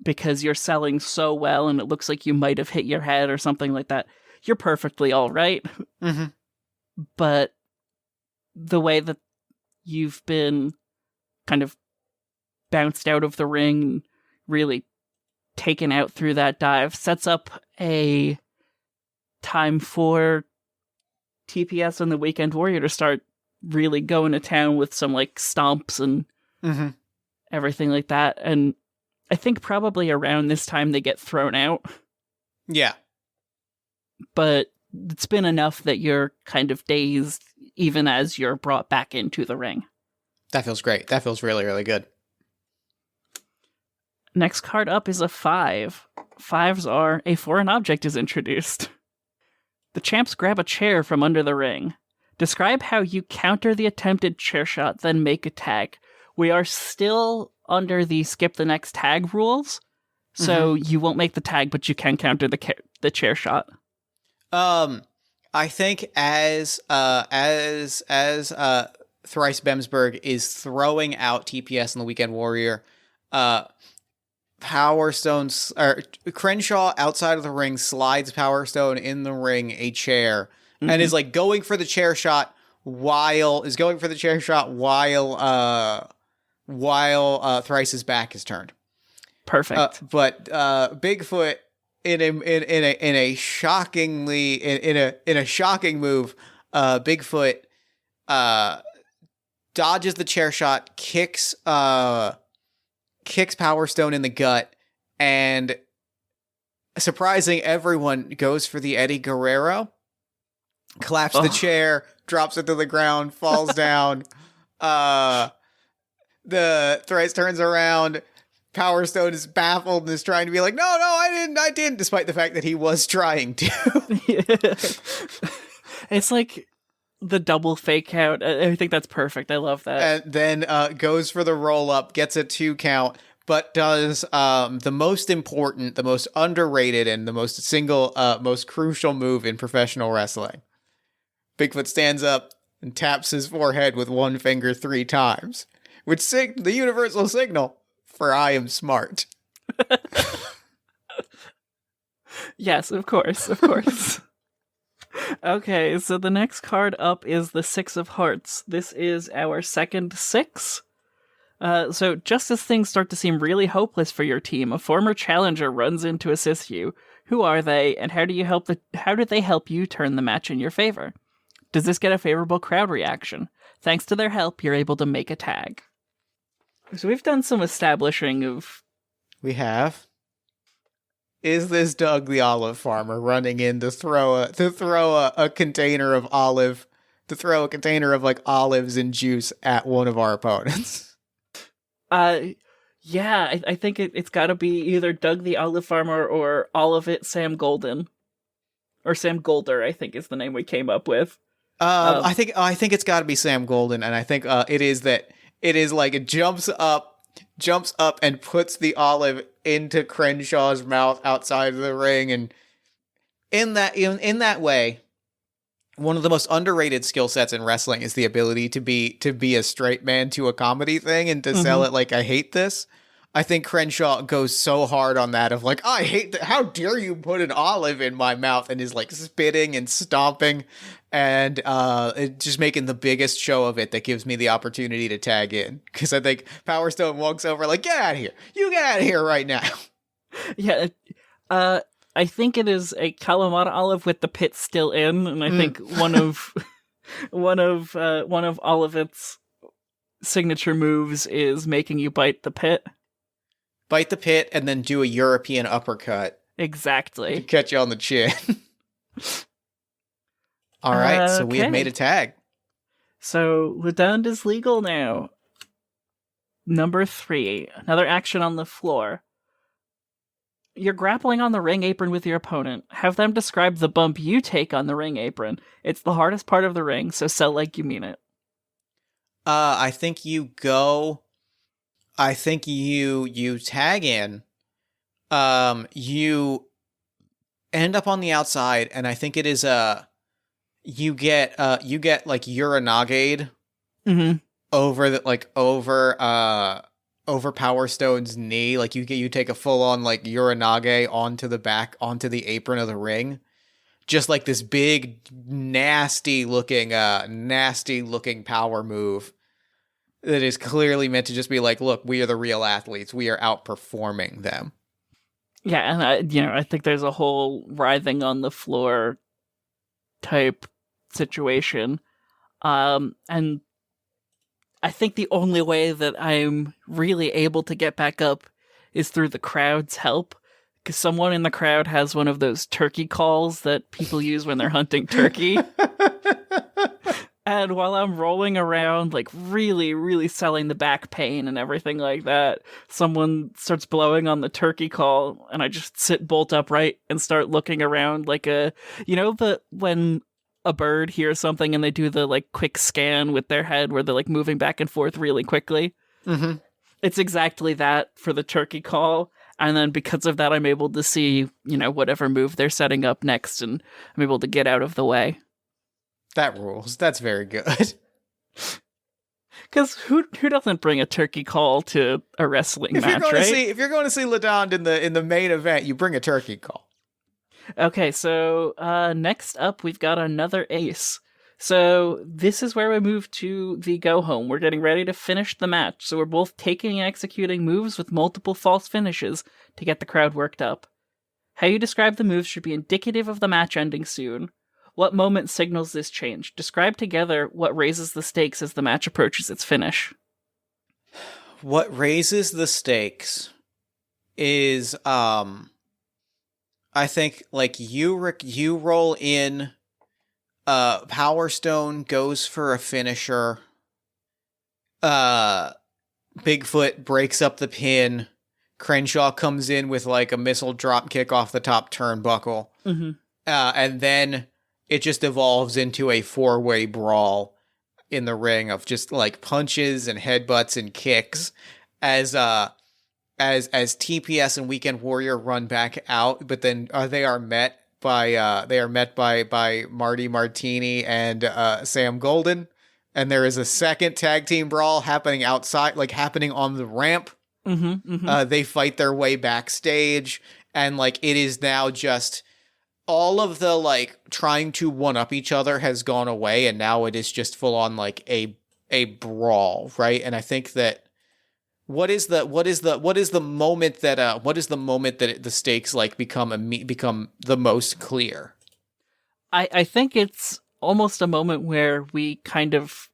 Because you're selling so well and it looks like you might have hit your head or something like that. You're perfectly all right. Mm-hmm. But the way that you've been kind of bounced out of the ring, really taken out through that dive, sets up a time for TPS and the Weekend Warrior to start really going to town with some like stomps and everything like that. And I think probably around this time they get thrown out. Yeah. But it's been enough that you're kind of dazed even as you're brought back into the ring. That feels great. That feels really, really good. Next card up is a 5. 5s are a foreign object is introduced. The champs grab a chair from under the ring. Describe how you counter the attempted chair shot, then make a tag. We are still under the skip the next tag rules, so you won't make the tag, but you can counter the chair shot. I think as Thrice Bemsberg is throwing out TPS and the Weekend Warrior, Crenshaw outside of the ring slides Power Stone in the ring a chair and is like going for the chair shot while Thrice's back is turned. Perfect. But Bigfoot in a shocking move, Bigfoot dodges the chair shot, kicks Power Stone in the gut, and surprising everyone, goes for the Eddie Guerrero, claps the chair, drops it to the ground, falls down. The Thrice turns around. Power Stone is baffled and is trying to be like, no, I didn't, despite the fact that he was trying to. It's like the double fake out. I think that's perfect. I love that. And then goes for the roll up, gets a 2 count, but does the most important, the most underrated, and the most crucial move in professional wrestling. Bigfoot stands up and taps his forehead with one finger 3 times, which the universal signal for I am smart. Yes, of course. Okay, so the next card up is the 6 of Hearts. This is our second 6. So just as things start to seem really hopeless for your team, a former challenger runs in to assist you. Who are they, and how did they help you turn the match in your favor? Does this get a favorable crowd reaction? Thanks to their help, you're able to make a tag. So we've done some establishing of we have, is this Doug the olive farmer running in to throw a container of like olives and juice at one of our opponents? Yeah, I think it's got to be either Doug the olive farmer or all of it Sam Golden. Or Sam Golder, I think is the name we came up with. I think it's got to be Sam Golden, and I think it is like it jumps up and puts the olive into Crenshaw's mouth outside of the ring, and in that way, one of the most underrated skill sets in wrestling is the ability to be a straight man to a comedy thing and to sell it like, I hate this. I think Crenshaw goes so hard on that of like, I hate that. How dare you put an olive in my mouth, and is like spitting and stomping and just making the biggest show of it that gives me the opportunity to tag in. Because I think Power Stone walks over like, get out of here. You get out of here right now. Yeah. I think it is a Kalamata olive with the pit still in. And I think one of Olivet's signature moves is making you bite the pit. Bite the pit and then do a European uppercut. Exactly. To catch you on the chin. All right, so we have made a tag. So Ledund is legal now. Number 3, another action on the floor. You're grappling on the ring apron with your opponent. Have them describe the bump you take on the ring apron. It's the hardest part of the ring, so sell like you mean it. I think you tag in. You end up on the outside, and I think it is you get like Uranaga'd over Power Stone's knee. Like you take a full on like Uranage onto the apron of the ring. Just like this big nasty looking power move that is clearly meant to just be like, look, we are the real athletes. We are outperforming them. Yeah, and I think there's a whole writhing on the floor type situation. And I think the only way that I'm really able to get back up is through the crowd's help. Because someone in the crowd has one of those turkey calls that people use when they're hunting turkey. And while I'm rolling around, like really, really selling the back pain and everything like that, someone starts blowing on the turkey call, and I just sit bolt upright and start looking around like when a bird hears something and they do the like quick scan with their head where they're like moving back and forth really quickly. Mm-hmm. It's exactly that for the turkey call. And then because of that, I'm able to see, whatever move they're setting up next, and I'm able to get out of the way. That rules. That's very good. Because who doesn't bring a turkey call to a wrestling match, right? If you're going to see Ledund in the main event, you bring a turkey call. Okay, so next up, we've got another ace. So this is where we move to the go-home. We're getting ready to finish the match. So we're both taking and executing moves with multiple false finishes to get the crowd worked up. How you describe the moves should be indicative of the match ending soon. What moment signals this change? Describe together what raises the stakes as the match approaches its finish. What raises the stakes is, I think, like, you roll in, Power Stone goes for a finisher, Bigfoot breaks up the pin, Crenshaw comes in with, like, a missile drop kick off the top turnbuckle, and then it just evolves into a 4-way brawl in the ring of just like punches and headbutts and kicks as TPS and Weekend Warrior run back out, but then they are met by Marty Martini and Sam Golden, and there is a second tag team brawl happening outside, like happening on the ramp. They fight their way backstage, and like it is now just all of the like trying to one up each other has gone away, and now it is just full on like a brawl, right? And I think that what is the moment that the stakes like become the most clear? I think it's almost a moment where we kind of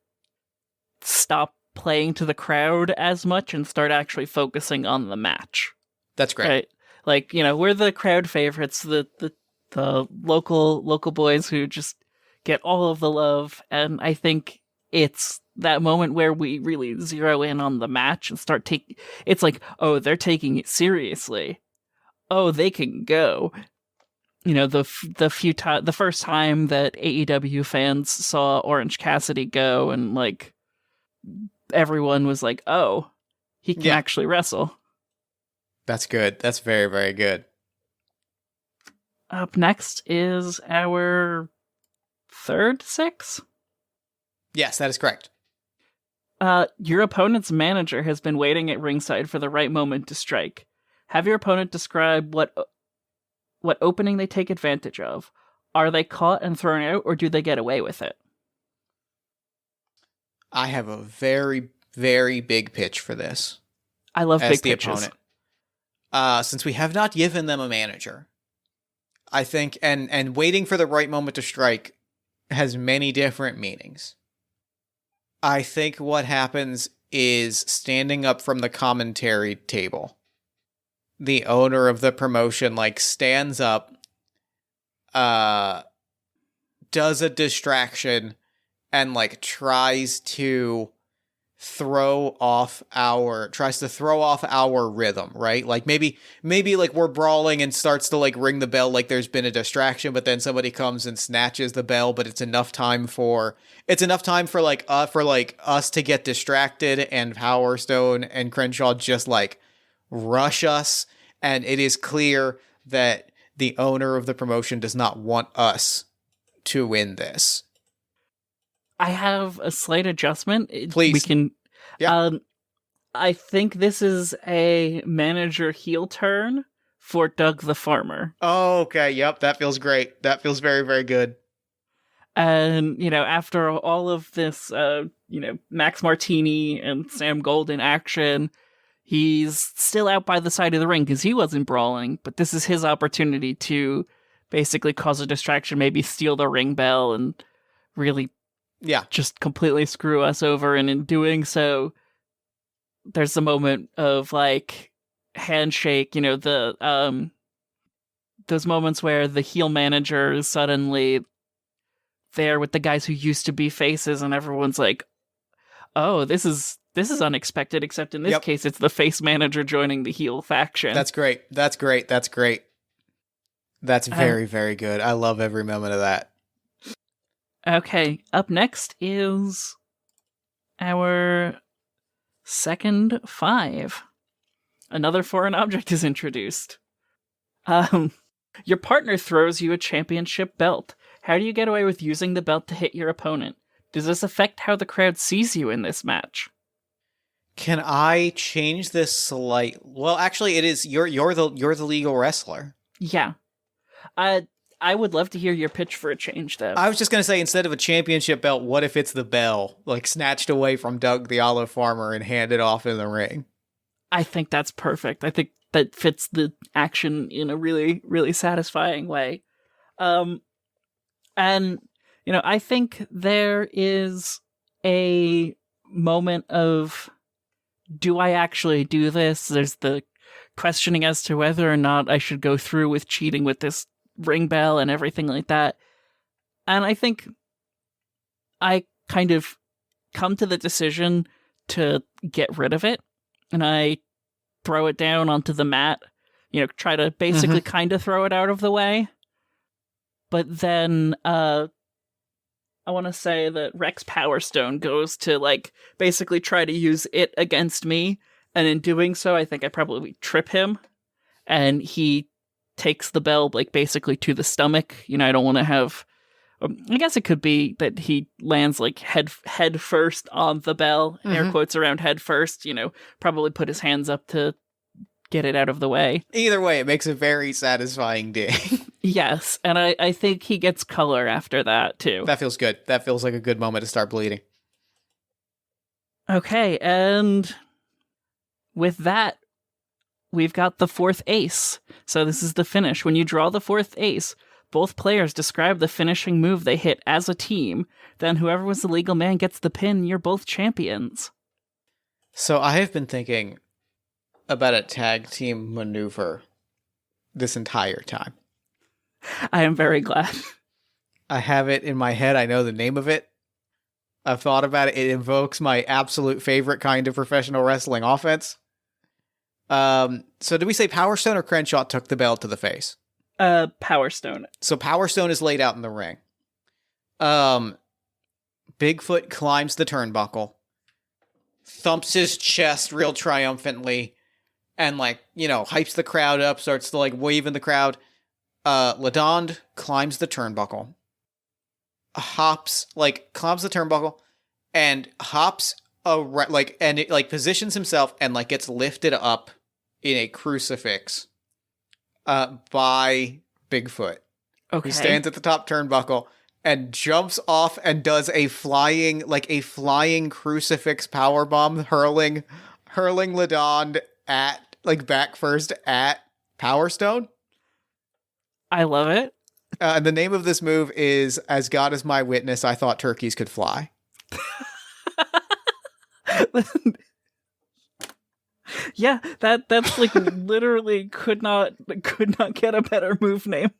stop playing to the crowd as much and start actually focusing on the match. That's great. Right? Like, we're the crowd favorites, the local boys who just get all of the love, and I think it's that moment where we really zero in on the match and start it's like, oh, they're taking it seriously. Oh, they can go. The first time that AEW fans saw Orange Cassidy go, and like everyone was like, oh, he can actually wrestle. That's good. That's very, very good. Up next is our third 6? Yes, that is correct. Your opponent's manager has been waiting at ringside for the right moment to strike. Have your opponent describe what opening they take advantage of. Are they caught and thrown out, or do they get away with it? I have a very, very big pitch for this. I love big the pitches. Opponent. Since we have not given them a manager, I think, and waiting for the right moment to strike has many different meanings. I think what happens is, standing up from the commentary table, the owner of the promotion stands up, does a distraction, and tries to throw off our rhythm, right? Maybe we're brawling and starts to ring the bell there's been a distraction, but then somebody comes and snatches the bell, but it's enough time for us to get distracted, and POWERSTONE and CRENSHAW just rush us, and it is clear that the owner of the promotion does not want us to win this. I have a slight adjustment. Please. We can. Yeah. I think this is a manager heel turn for Doug the Farmer. Oh, okay. Yep. That feels great. That feels very, very good. And, after all of this, Max Martini and Sam Golden action, he's still out by the side of the ring because he wasn't brawling, but this is his opportunity to basically cause a distraction, maybe steal the ring bell and really just completely screw us over. And in doing so, there's a moment of handshake, those moments where the heel manager is suddenly there with the guys who used to be faces, and everyone's like, oh, this is unexpected, except in this case, it's the face manager joining the heel faction. That's great. That's great. That's great. That's very, very good. I love every moment of that. Okay, up next is our second 5. Another foreign object is introduced. Your partner throws you a championship belt. How do you get away with using the belt to hit your opponent? Does this affect how the crowd sees you in this match? Can I change this slight? Well, actually, it is you're the legal wrestler. Yeah. I would love to hear your pitch for a change, though. I was just going to say, instead of a championship belt, what if it's the bell, snatched away from Doug the Olive Farmer and handed off in the ring? I think that's perfect. I think that fits the action in a really, really satisfying way. And, I think there is a moment of, do I actually do this? There's the questioning as to whether or not I should go through with cheating with this ring bell and everything like that. And I think I kind of come to the decision to get rid of it, and I throw it down onto the mat, try to basically kind of throw it out of the way. But then I want to say that Rex POWERSTONE goes to basically try to use it against me, and in doing so, I think I probably trip him, and he takes the bell basically to the stomach. I don't want to have. I guess it could be that he lands head first on the bell, air quotes around head first. Probably put his hands up to get it out of the way. Either way, it makes a very satisfying ding. Yes, and I think he gets color after that too. That feels good. That feels like a good moment to start bleeding. Okay, and with that, we've got the 4th ace. So this is the finish. When you draw the 4th ace, both players describe the finishing move they hit as a team. Then whoever was the legal man gets the pin. You're both champions. So I have been thinking about a tag team maneuver this entire time. I am very glad. I have it in my head. I know the name of it. I've thought about it. It invokes my absolute favorite kind of professional wrestling offense. So did we say Power Stone or Crenshaw took the belt to the face? Power Stone. So Power Stone is laid out in the ring. Bigfoot climbs the turnbuckle, thumps his chest real triumphantly, and hypes the crowd up, starts to wave in the crowd. LaDonde climbs the turnbuckle, climbs the turnbuckle, and hops and it positions himself and gets lifted up in a crucifix by Bigfoot. Okay. Who stands at the top turnbuckle and jumps off and does a flying crucifix powerbomb, hurling LaDonde at back first at Power Stone. I love it. And the name of this move is "As God is my witness, I thought turkeys could fly." Yeah, that's literally could not get a better move name.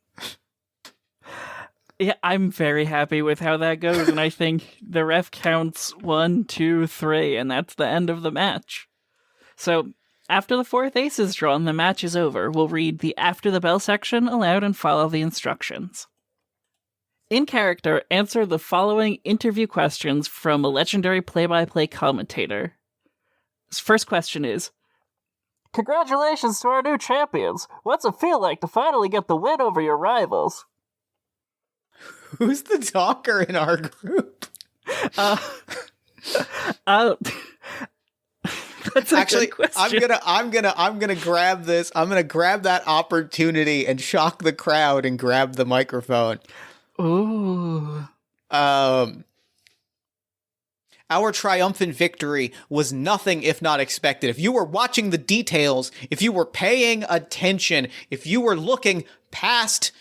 Yeah, I'm very happy with how that goes, and I think the ref counts 1, 2, 3, and that's the end of the match. So, after the fourth ace is drawn, the match is over. We'll read the after the bell section aloud and follow the instructions. In character, answer the following interview questions from a legendary play-by-play commentator. His first question is, "Congratulations to our new champions. What's it feel like to finally get the win over your rivals?" Who's the talker in our group? That's actually a good question. I'm gonna grab this. I'm gonna grab that opportunity and shock the crowd and grab the microphone. Ooh. Our triumphant victory was nothing if not expected. If you were watching the details, if you were paying attention, if you were looking past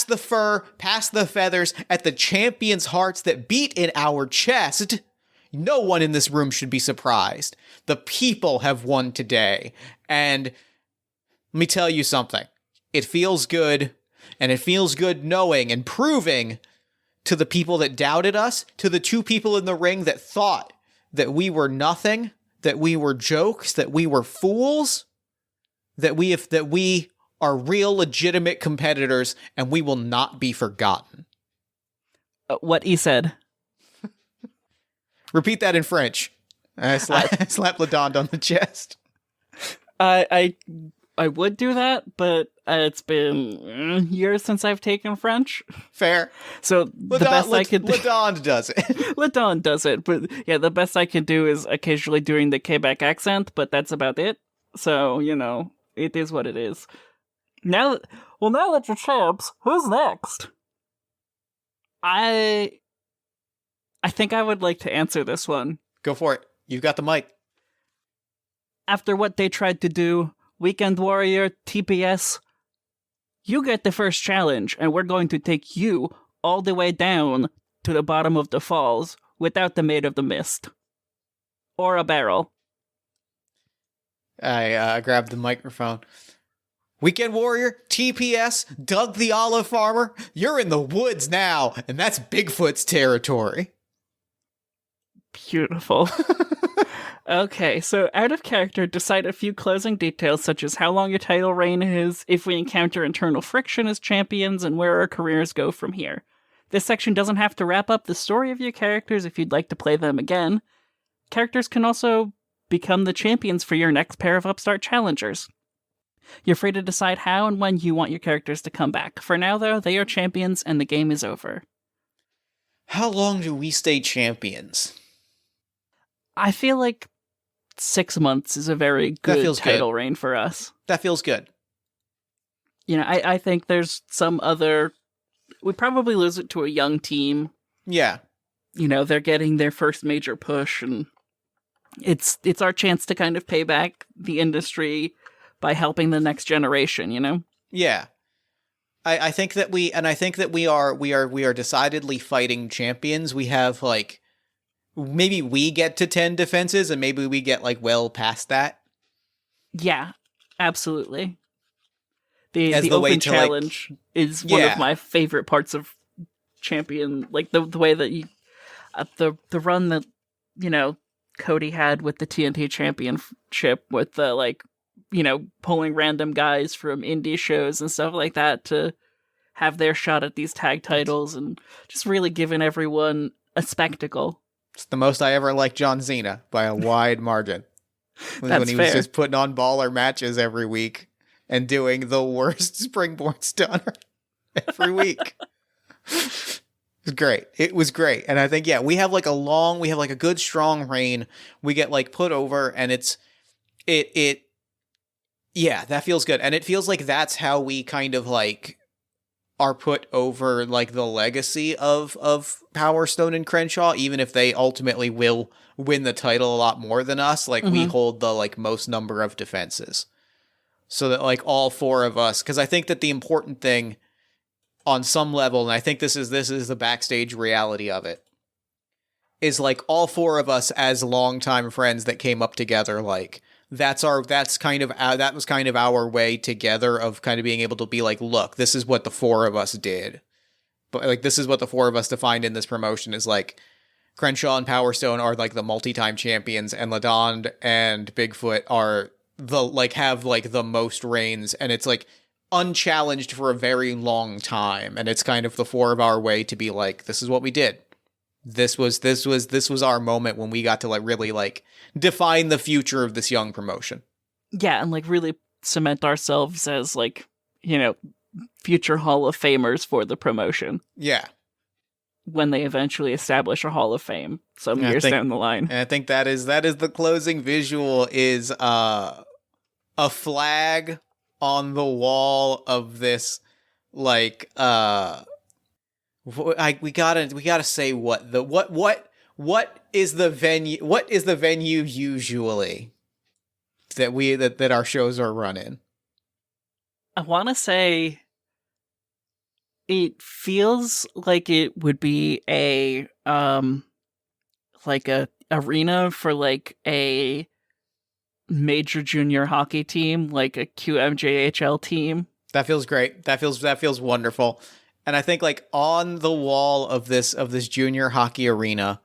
the fur, past the feathers, at the champions' hearts that beat in our chest, no one in this room should be surprised. The people have won today. And let me tell you something. It feels good, and it feels good knowing and proving to the people that doubted us, to the two people in the ring that thought that we were nothing, that we were jokes, that we were fools, that we are real legitimate competitors, and we will not be forgotten. What he said. Repeat that in French. I slap LaDonde on the chest. I would do that, but it's been years since I've taken French. Fair. So the best I could do... LaDonde does it. LaDonde does it, but yeah, the best I can do is occasionally doing the Quebec accent, but that's about it. So, it is what it is. Now that you're champs, who's next? I think I would like to answer this one. Go for it. You've got the mic. After what they tried to do, Weekend Warrior, TPS, you get the first challenge, and we're going to take you all the way down to the bottom of the falls without the Maid of the Mist. Or a barrel. I grabbed the microphone. Weekend Warrior, TPS, Doug the Olive Farmer, you're in the woods now, and that's Bigfoot's territory. Beautiful. Okay, so out of character, decide a few closing details such as how long your title reign is, if we encounter internal friction as champions, and where our careers go from here. This section doesn't have to wrap up the story of your characters if you'd like to play them again. Characters can also become the champions for your next pair of upstart challengers. You're free to decide how and when you want your characters to come back. For now, though, they are champions and the game is over. How long do we stay champions? I feel like 6 months is a very good title reign for us. That feels good. I think there's some other... We'd probably lose it to a young team. Yeah. They're getting their first major push, and it's our chance to kind of pay back the industry by helping the next generation, Yeah. I think that we are decidedly fighting champions. We have maybe we get to 10 defenses and maybe we get well past that. Yeah, absolutely. As The the way open to, challenge is one of my favorite parts of Champion. Like the way that you the run that Cody had with the TNT Championship with the pulling random guys from indie shows and stuff like that to have their shot at these tag titles and just really giving everyone a spectacle. It's the most I ever liked John Cena by a wide margin. When he was just putting on baller matches every week and doing the worst springboard stunner every week. It was great. It was great. And I think, we have like a good strong reign. We get like put over and that feels good. And it feels like that's how we kind of like are put over like the legacy of Power Stone and Crenshaw, even if they ultimately will win the title a lot more than us. Like we hold the like most number of defenses. So that like all four of us, because I think that the important thing on some level, and I think this is the backstage reality of it, is like all four of us as longtime friends that came up together, like that was kind of our way together of kind of being able to be like, look, this is what the four of us did. But like this is what the four of us defined in this promotion is like Crenshaw and Power Stone are like the multi-time champions, and LaDonde and Bigfoot are have the most reigns, and it's like unchallenged for a very long time, and it's kind of the four of our way to be like, this is what we did. This was our moment when we got to like really like define the future of this young promotion. Yeah, and like really cement ourselves as like, future Hall of Famers for the promotion. Yeah. When they eventually establish a Hall of Fame years down the line. And I think that is the closing visual is a flag on the wall of this like we gotta say what is the venue usually that our shows are run in. I want to say it feels like it would be a arena for like a major junior hockey team, like a QMJHL team. That feels great. That feels wonderful. And I think like on the wall of this junior hockey arena,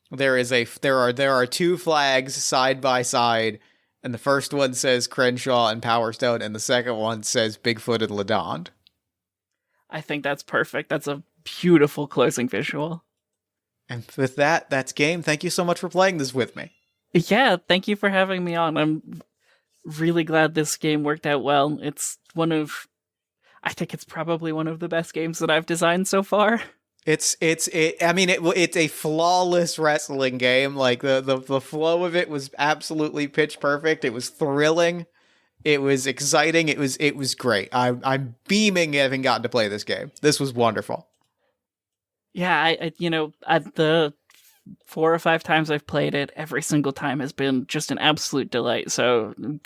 there are two flags side by side, and the first one says Crenshaw and Power Stone, and the second one says Bigfoot and LaDonde. I think that's perfect. That's a beautiful closing visual. And with that, that's game. Thank you so much for playing this with me. Yeah, thank you for having me on. I'm really glad this game worked out well. I think it's probably one of the best games that I've designed so far. It's a flawless wrestling game. Like the flow of it was absolutely pitch perfect. It was thrilling. It was exciting. It was great. I'm beaming having gotten to play this game. This was wonderful. Yeah, at the 4 or 5 times I've played it, every single time has been just an absolute delight. So I'm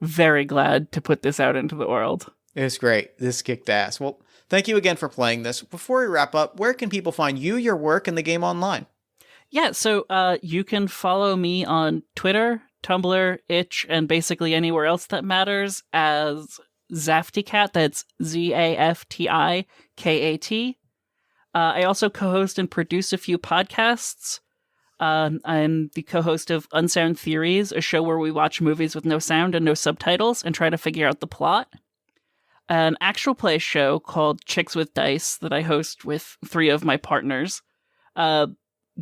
very glad to put this out into the world. It's great. This kicked ass. Well, thank you again for playing this. Before we wrap up, where can people find you, your work, and the game online? Yeah, so you can follow me on Twitter, Tumblr, Itch, and basically anywhere else that matters as Zafticat. That's ZAFTIKAT. I also co-host and produce a few podcasts. I'm the co-host of Unsound Theories, a show where we watch movies with no sound and no subtitles and try to figure out the plot. An actual play show called Chicks with Dice that I host with 3 of my partners.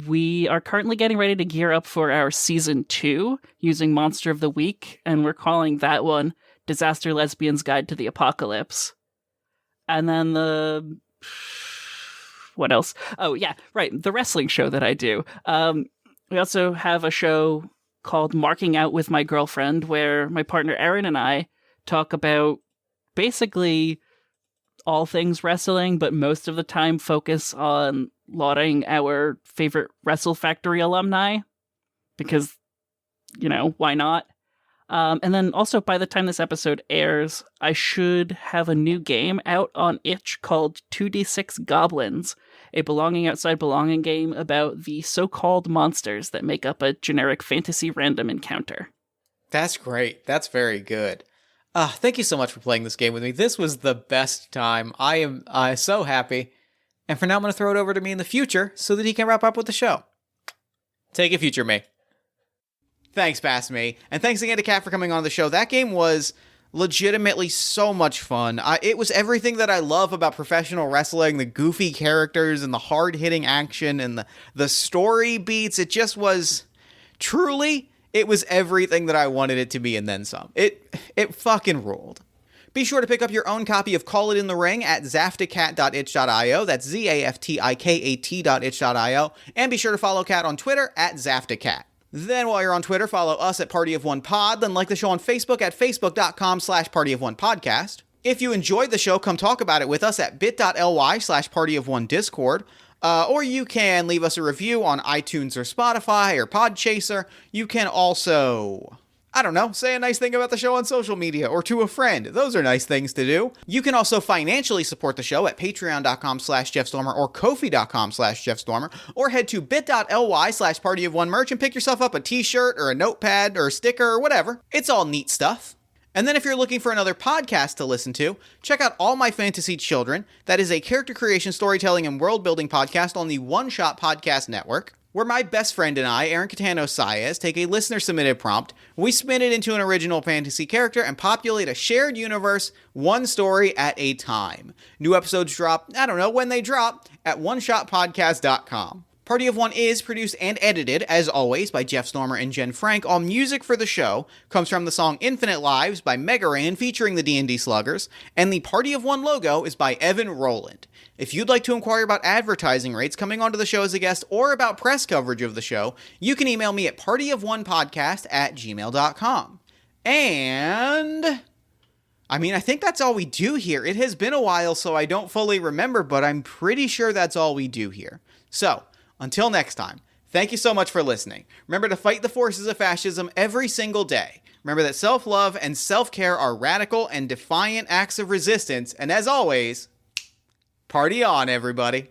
We are currently getting ready to gear up for our season 2 using Monster of the Week, and we're calling that one Disaster Lesbian's Guide to the Apocalypse. And then what else? Oh, yeah, right. The wrestling show that I do. We also have a show called Marking Out with My Girlfriend, where my partner Erin and I talk about basically all things wrestling, but most of the time focus on lauding our favorite Wrestle Factory alumni, because, why not? And then also, by the time this episode airs, I should have a new game out on Itch called 2D6 Goblins, a Belonging Outside Belonging game about the so-called monsters that make up a generic fantasy random encounter. That's great. That's very good. Thank you so much for playing this game with me. This was the best time. I am so happy. And for now, I'm going to throw it over to me in the future so that he can wrap up with the show. Take it, future me. Thanks, past me. And thanks again to Kat for coming on the show. That game was legitimately so much fun. It was everything that I love about professional wrestling, the goofy characters and the hard-hitting action and the story beats. It just was truly, it was everything that I wanted it to be and then some. It fucking ruled. Be sure to pick up your own copy of Call It in the Ring at zafticat.itch.io. That's zaftikat.itch.io. And be sure to follow Kat on Twitter at zafticat. Then while you're on Twitter, follow us at Party of One Pod, then like the show on Facebook at facebook.com/partyofonepodcast. If you enjoyed the show, come talk about it with us at bit.ly/partyofonediscord. Or you can leave us a review on iTunes or Spotify or Podchaser. You can also, I don't know, say a nice thing about the show on social media or to a friend. Those are nice things to do. You can also financially support the show at patreon.com/JeffStormer or ko-fi.com/JeffStormer, or head to bit.ly/partyofonemerch and pick yourself up a t-shirt or a notepad or a sticker or whatever. It's all neat stuff. And then if you're looking for another podcast to listen to, check out All My Fantasy Children. That is a character creation, storytelling, and world-building podcast on the One Shot Podcast Network, where my best friend and I, Aaron Catano-Saez, take a listener-submitted prompt, we spin it into an original fantasy character, and populate a shared universe, one story at a time. New episodes drop, I don't know when they drop, at oneshotpodcast.com. Party of One is produced and edited, as always, by Jeff Stormer and Jen Frank. All music for the show comes from the song Infinite Lives by Mega Ran featuring the D&D Sluggers, and the Party of One logo is by Evan Rowland. If you'd like to inquire about advertising rates, coming onto the show as a guest, or about press coverage of the show, you can email me at partyofonepodcast@gmail.com. And I think that's all we do here. It has been a while, so I don't fully remember, but I'm pretty sure that's all we do here. So, until next time, thank you so much for listening. Remember to fight the forces of fascism every single day. Remember that self-love and self-care are radical and defiant acts of resistance. And as always, party on, everybody.